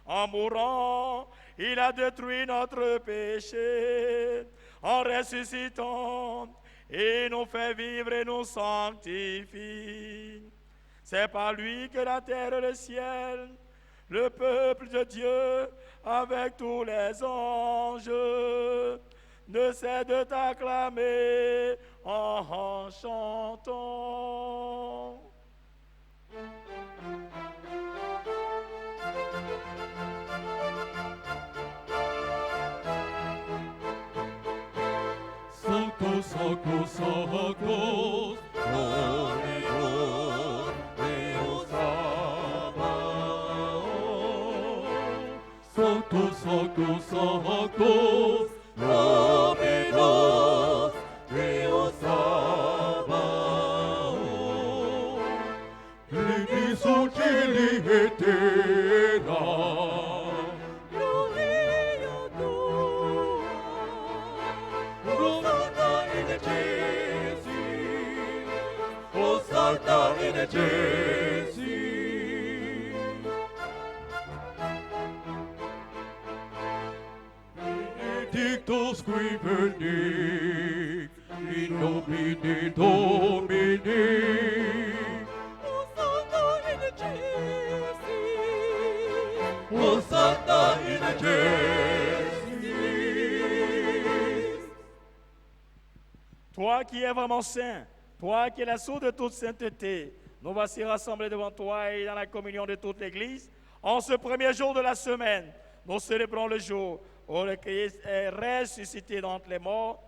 En mourant, il a détruit notre péché. En ressuscitant, il nous fait vivre et nous sanctifie. C'est par lui que la terre et le ciel, le peuple de Dieu, avec tous les anges, ne cessent de t'acclamer en chantant. Sanctus, sanctus, sanctus, Dominus, Deus Sabaoth. Sanctus, sanctus, sanctus, Dominus, Deus Sabaoth. Pleni Sangeli Aetera. Benedictus qui venit, in nomine Domini. Hosanna in excelsis. Toi qui es vraiment saint, toi qui es la source de toute sainteté, nous voici rassemblés devant toi et dans la communion de toute l'Église. En ce premier jour de la semaine, nous célébrons le jour où le Christ est ressuscité d'entre les morts,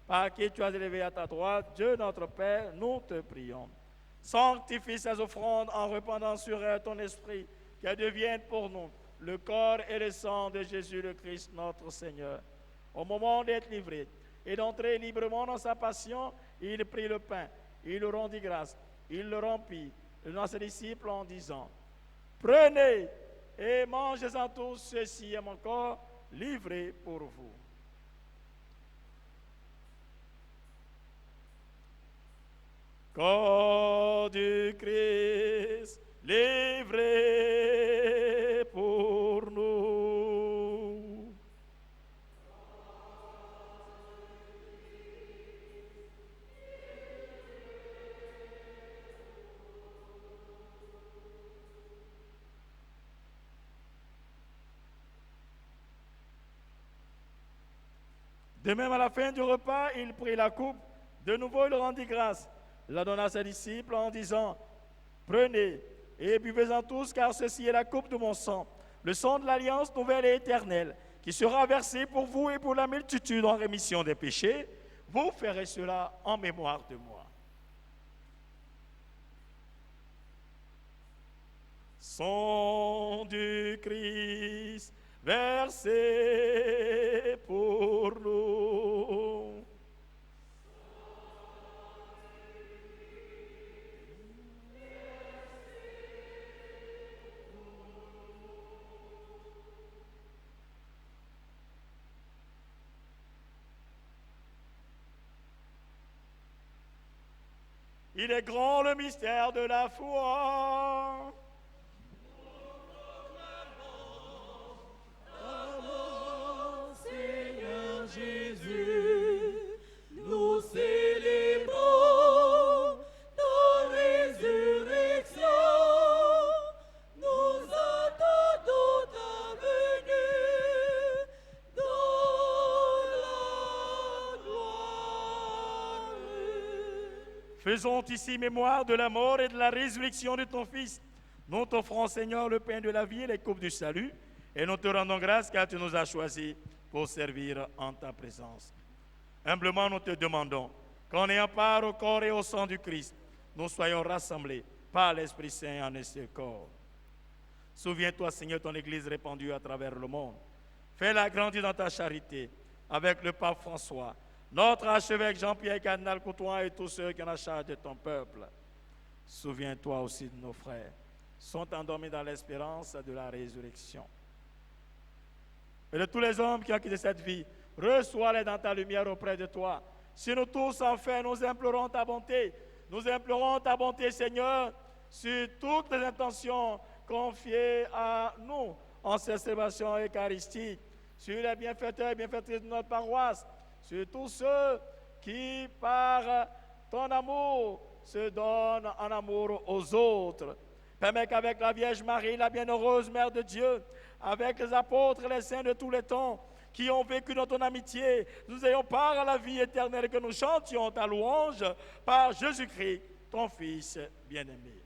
par qui tu as élevé à ta droite. Dieu notre Père, nous te prions. Sanctifie ces offrandes en répandant sur elles ton esprit, qu'elles deviennent pour nous le corps et le sang de Jésus le Christ notre Seigneur. Au moment d'être livré et d'entrer librement dans sa passion, il prit le pain, il le rendit grâce, il le rompit à ses disciples en disant: prenez et mangez-en tous, ceci est mon corps livré pour vous. Corps du Christ livré pour nous. De même, à la fin du repas, il prit la coupe. De nouveau, il rendit grâce, la donna à ses disciples en disant: prenez et buvez-en tous, car ceci est la coupe de mon sang, le sang de l'alliance nouvelle et éternelle, qui sera versé pour vous et pour la multitude en rémission des péchés. Vous ferez cela en mémoire de moi. Sang du Christ versé pour nous. Il est grand le mystère de la foi. Seigneur Jésus, nous célébrons ta résurrection. Nous attendons ta venue dans la gloire. Faisons ici mémoire de la mort et de la résurrection de ton Fils. Nous t'offrons, Seigneur, le pain de la vie et les coupes du salut, et nous te rendons grâce car tu nous as choisis pour servir en ta présence. Humblement, nous te demandons qu'en ayant part au corps et au sang du Christ, nous soyons rassemblés par l'Esprit Saint en un seul corps. Souviens-toi, Seigneur, ton Église répandue à travers le monde. Fais-la grandir dans ta charité avec le pape François, notre archevêque Jean-Pierre Cardinal Coutoin et tous ceux qui ont la charge de ton peuple. Souviens-toi aussi de nos frères, sont endormis dans l'espérance de la résurrection. Et de tous les hommes qui ont quitté cette vie, reçois-les dans ta lumière auprès de toi. Si nous tous, enfin, nous implorons ta bonté, Seigneur, sur toutes les intentions confiées à nous en cette célébration eucharistique, sur les bienfaiteurs et bienfaitrices de notre paroisse, sur tous ceux qui, par ton amour, se donnent en amour aux autres. Permets qu'avec la Vierge Marie, la bienheureuse Mère de Dieu, avec les apôtres et les saints de tous les temps, qui ont vécu dans ton amitié, nous ayons part à la vie éternelle, que nous chantions ta louange par Jésus-Christ, ton Fils bien-aimé.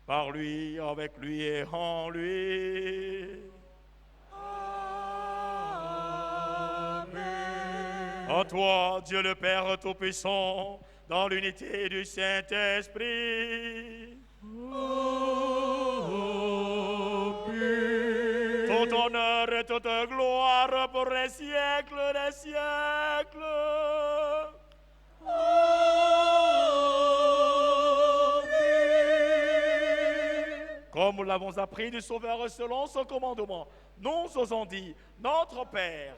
Par lui, avec lui et en lui. Amen. En toi, Dieu le Père Tout-Puissant, dans l'unité du Saint-Esprit. Tout honneur et toute gloire pour les siècles des siècles. Comme nous l'avons appris du Sauveur selon son commandement, nous osons dire, notre Père,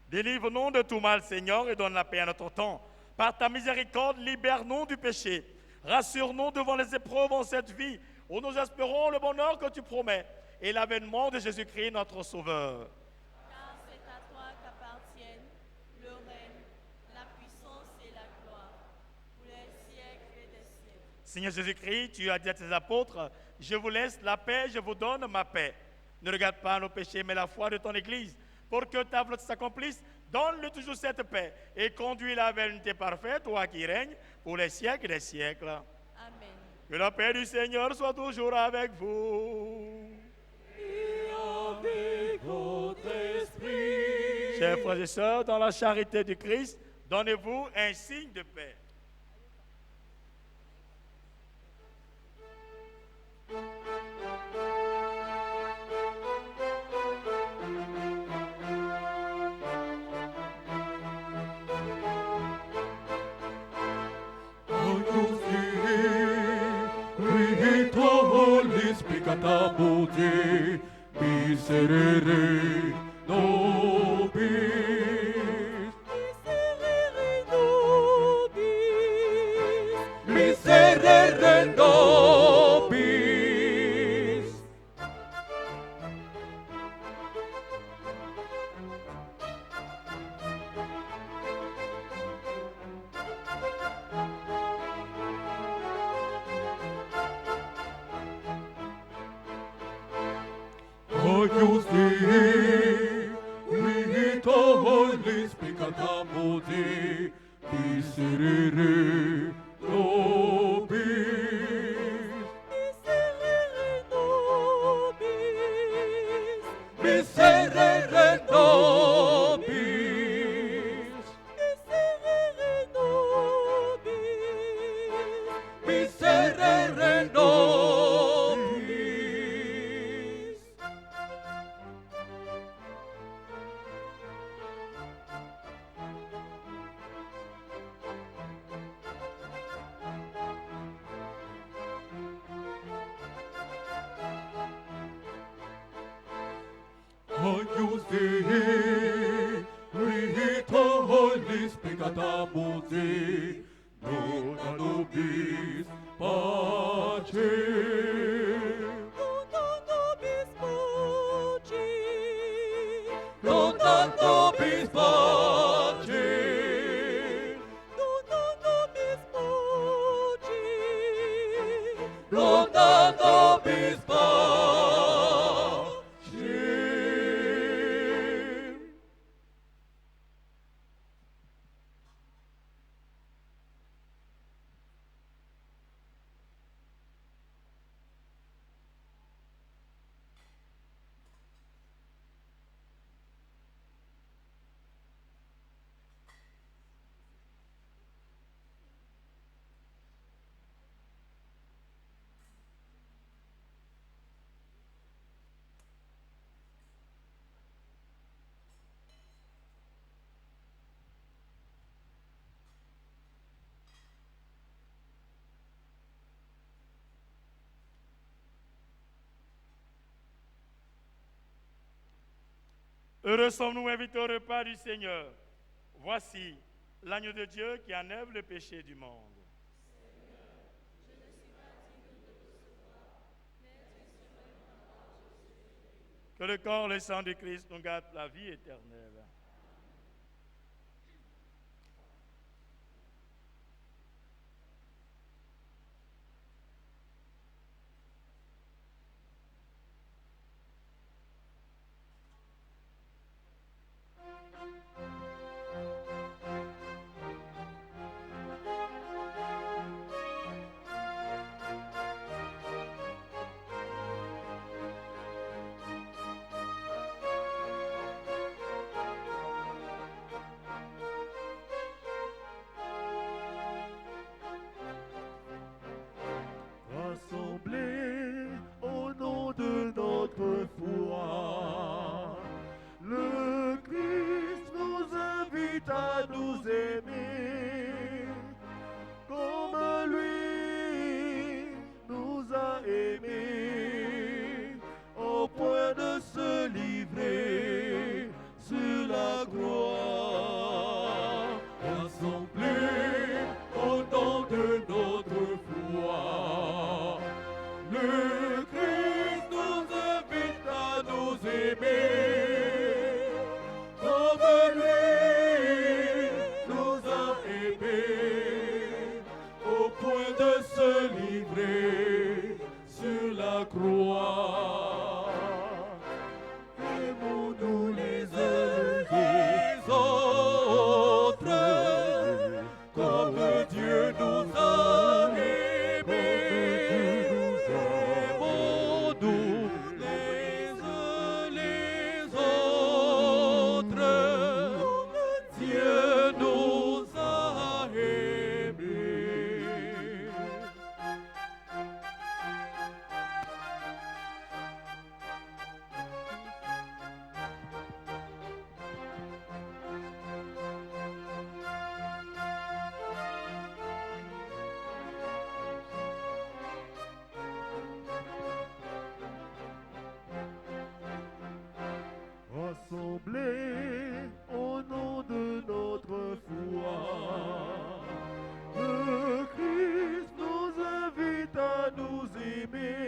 délivre-nous de tout mal, Seigneur, et donne la paix à notre temps. Par ta miséricorde, libère-nous du péché. Rassure-nous devant les épreuves en cette vie, où nous espérons le bonheur que tu promets et l'avènement de Jésus-Christ, notre Sauveur. Car c'est à toi qu'appartiennent le règne, la puissance et la gloire, pour les siècles et des siècles. Seigneur Jésus-Christ, tu as dit à tes apôtres, je vous laisse la paix, je vous donne ma paix. Ne regarde pas nos péchés, mais la foi de ton Église. Pour que ta volonté s'accomplisse, donne-le toujours cette paix et conduis-la vers l'unité parfaite, toi qui règnes pour les siècles et les siècles. Amen. Que la paix du Seigneur soit toujours avec vous. Et avec votre esprit. Chers frères et sœurs, dans la charité du Christ, donnez-vous un signe de paix. Spicata beauté, miserere nobis. Miserere nobis. Agnus Dei, qui tollis peccata mundi, miserere nobis. Miserere nobis. Miserere nobis. Aiusi, ritolis peccatamusi, dona nobis pace. Dona nobis pace. Dona nobis pace. Heureux sommes-nous invités au repas du Seigneur. Voici l'agneau de Dieu qui enlève le péché du monde. Que le corps et le sang de Christ nous gardent la vie éternelle. Rassemblés au nom de notre foi, le Christ nous invite à nous aimer comme lui nous a aimés, au point de se livrer sur la croix. Rassemblés au nom de notre foi, le Christ nous invite à nous aimer comme lui nous a aimés, au point de se livrer sur la croix. Aimons-nous les uns les autres comme Dieu nous a aimés. Aimons-nous les uns les autres comme Dieu nous a aimés. Rassemblés au nom de notre foi, le Christ nous invite à nous aimer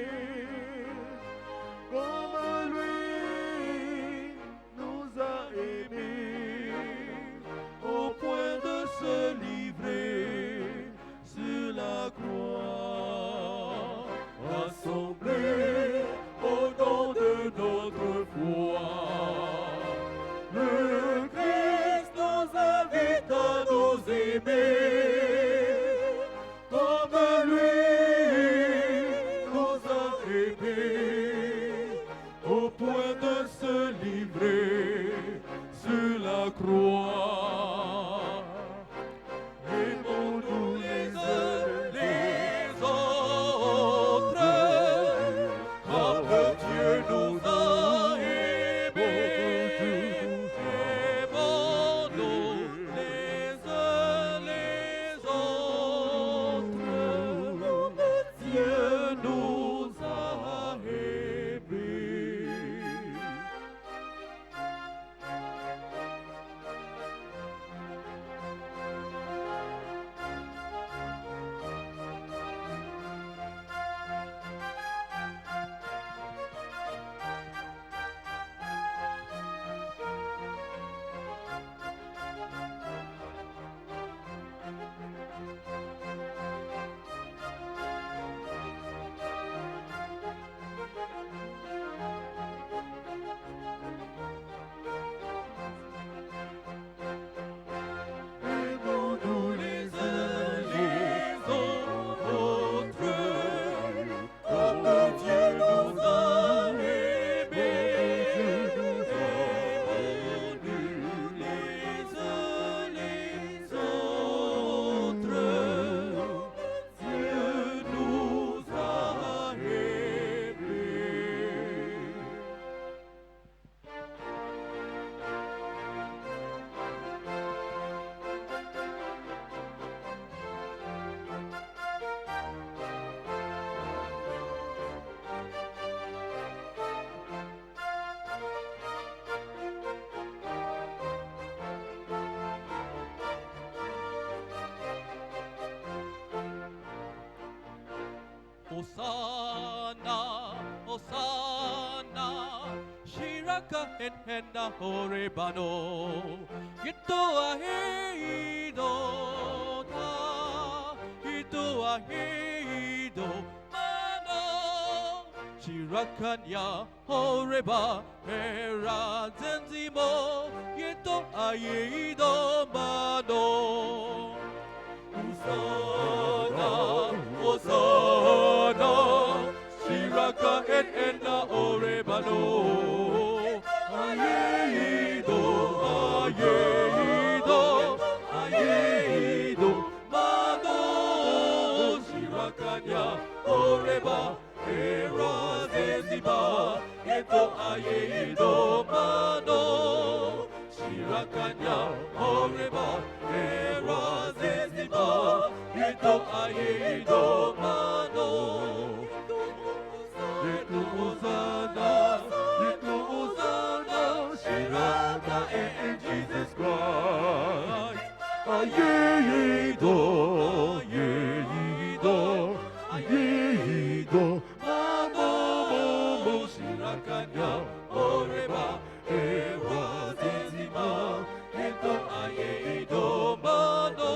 comme lui nous a aimés, au point de se livrer sur la croix. Rassemblés au nom de notre foi, le Christ nous invite à nous aimer comme lui nous a aimés, au point de se livrer sur la croix. Aimons-nous les uns les autres comme Dieu nous a aimés. Aimons-nous les uns les autres comme Dieu nous a aimés. en hena horebano. Ito ahido ta, ito ahido mano. Shirakanya horeba hera zenzimo, ito ahido mano. Hosanna, Hosanna, Shiraka et na orebano. Ayedo, ayedo, ayedo, mano. Shirakanya oreba, erazezima, eto ayedo mano. Shirakanya oreba, erazezima, eto ayedo mano. Yetu Hosanna, Shiraka in Jesus Christ. Ayedo, ayedo, ayedo, mano, Shirakanya oreba, erazezima, eto ayedo mano.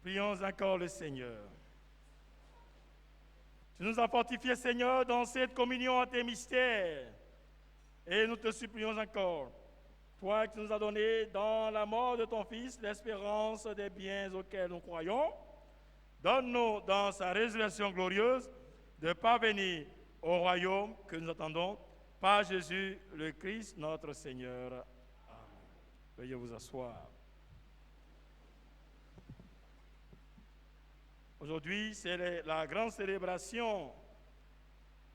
Prions encore le Seigneur. Tu nous as fortifiés, Seigneur, dans cette communion à tes mystères. Et nous te supplions encore, toi qui nous as donné dans la mort de ton Fils l'espérance des biens auxquels nous croyons, donne-nous dans sa résurrection glorieuse de parvenir au royaume que nous attendons par Jésus le Christ, notre Seigneur. Amen. Veuillez vous asseoir. Aujourd'hui, c'est la grande célébration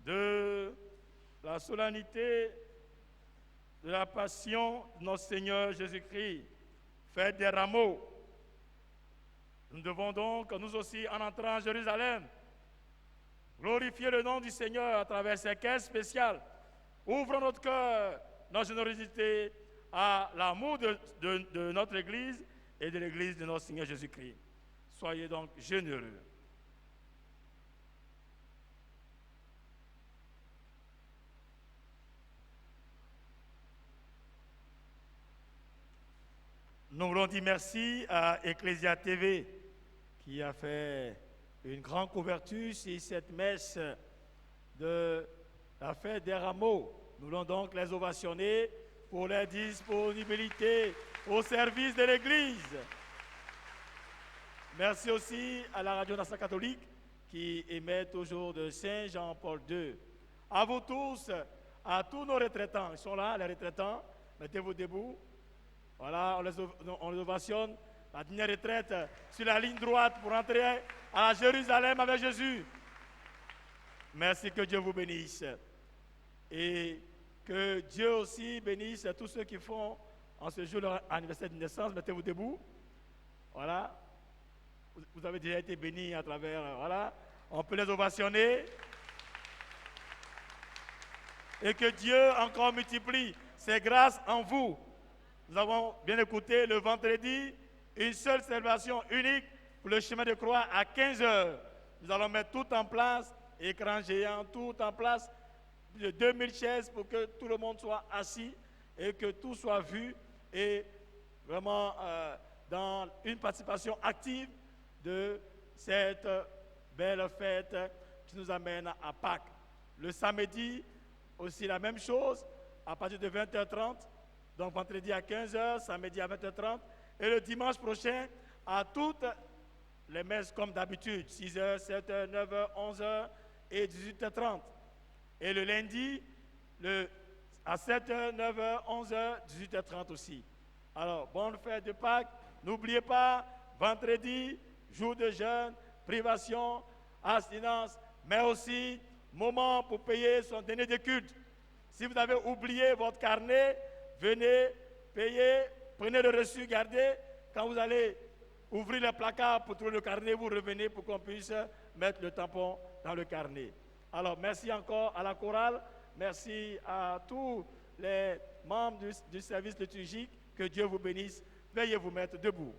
de la solennité de la passion de notre Seigneur Jésus-Christ, fête des rameaux. Nous devons donc, nous aussi, en entrant en Jérusalem, glorifier le nom du Seigneur à travers ces caisses spéciales. Ouvrons notre cœur, notre générosité à l'amour de notre Église et de l'Église de notre Seigneur Jésus-Christ. Soyez donc généreux. Nous voulons dire merci à Ecclesia TV qui a fait une grande couverture sur cette messe de la fête des rameaux. Nous voulons donc les ovationner pour leur disponibilité au service de l'Église. Merci aussi à la Radio nationale catholique qui émet toujours de Saint Jean-Paul II. À vous tous, à tous nos retraitants, ils sont là, les retraitants, mettez-vous debout. Voilà, on les ovationne. La dernière retraite sur la ligne droite pour entrer à Jérusalem avec Jésus. Merci, que Dieu vous bénisse. Et que Dieu aussi bénisse tous ceux qui font en ce jour leur anniversaire de naissance. Mettez-vous debout. Voilà. Vous avez déjà été bénis à travers, voilà. On peut les ovationner. Et que Dieu encore multiplie ses grâces en vous. Nous avons bien écouté le vendredi, une seule célébration unique pour le chemin de croix à 15 heures. Nous allons mettre tout en place, écran géant, tout en place, plus de 2000 chaises pour que tout le monde soit assis et que tout soit vu et vraiment dans une participation active de cette belle fête qui nous amène à Pâques. Le samedi, aussi la même chose, à partir de 20h30, donc vendredi à 15h, samedi à 20h30, et le dimanche prochain, à toute les messes comme d'habitude, 6h, 7h, 9h, 11h et 18h30. Et le lundi, à 7h, 9h, 11h, 18h30 aussi. Alors, bonne fête de Pâques. N'oubliez pas, vendredi, jour de jeûne, privation, abstinence, mais aussi moment pour payer son dîner de culte. Si vous avez oublié votre carnet, venez, payez, prenez le reçu, gardez. Quand vous allez ouvrir le placard pour trouver le carnet, vous revenez pour qu'on puisse mettre le tampon dans le carnet. Alors, merci encore à la chorale, merci à tous les membres du service liturgique. Que Dieu vous bénisse. Veuillez vous mettre debout.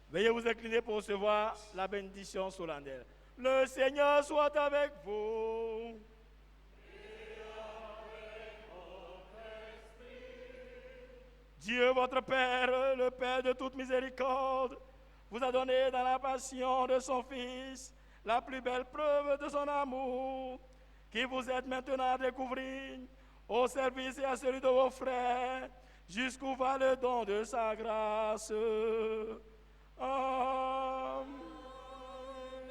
Veuillez vous incliner pour recevoir la bénédiction solennelle. Le Seigneur soit avec vous. Dieu, votre Père, le Père de toute miséricorde, vous a donné dans la passion de son Fils la plus belle preuve de son amour, qui vous êtes maintenant à découvrir au service et à celui de vos frères, jusqu'où va le don de sa grâce. Amen.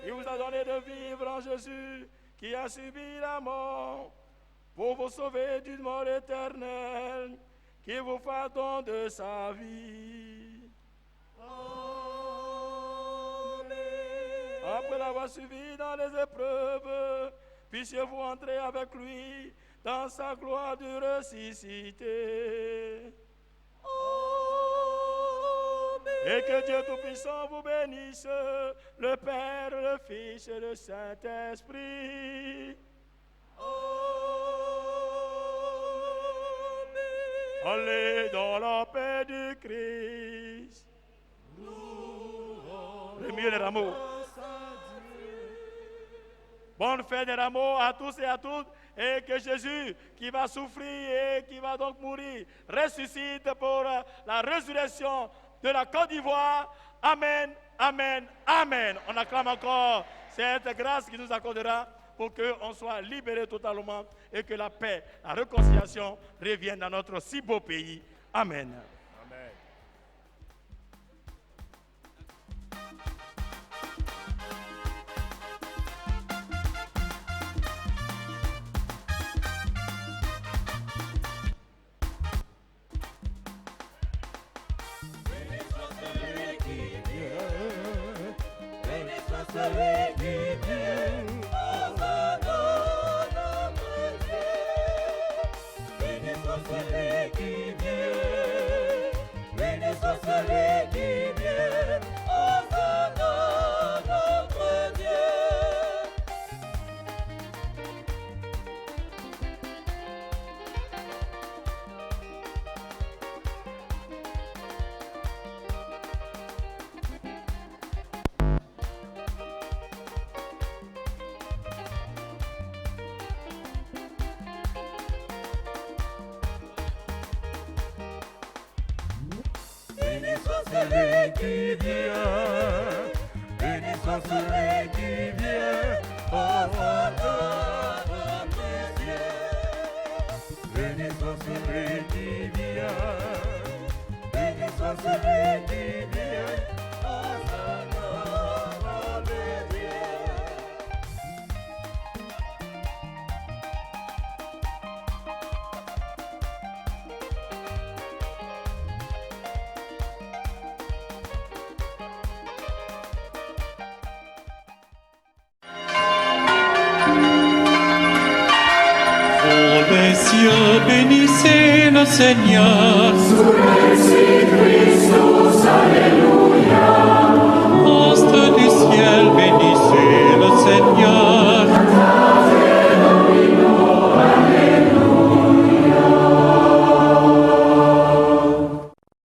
Il vous a donné de vivre en Jésus, qui a subi la mort, pour vous sauver d'une mort éternelle, qui vous fait don de sa vie. Amen. Après l'avoir suivi dans les épreuves, puissiez-vous entrer avec lui dans sa gloire du ressuscité. Amen. Et que Dieu Tout-Puissant vous bénisse, le Père, le Fils et le Saint-Esprit. Amen. Allez dans la paix du Christ. Le mieux des rameaux. Bonne fête des rameaux à tous et à toutes, et que Jésus, qui va souffrir et qui va donc mourir, ressuscite pour la résurrection de la Côte d'Ivoire. Amen, amen, amen. On acclame encore cette grâce qui nous accordera pour qu'on soit libérés totalement et que la paix, la réconciliation revienne dans notre si beau pays. Amen. Amen. Celui qui vient, Hosanna, notre Dieu. Béni soit celui qui vient, béni soit celui qui vient, Hosanna, notre Dieu. Béni soit celui qui vient, béni soit celui qui vient, Hosanna, notre Dieu. Béni soit celui qui vient, béni soit celui qui vient, Hosanna, notre Dieu. Les cieux bénissez le Seigneur. Sous les cris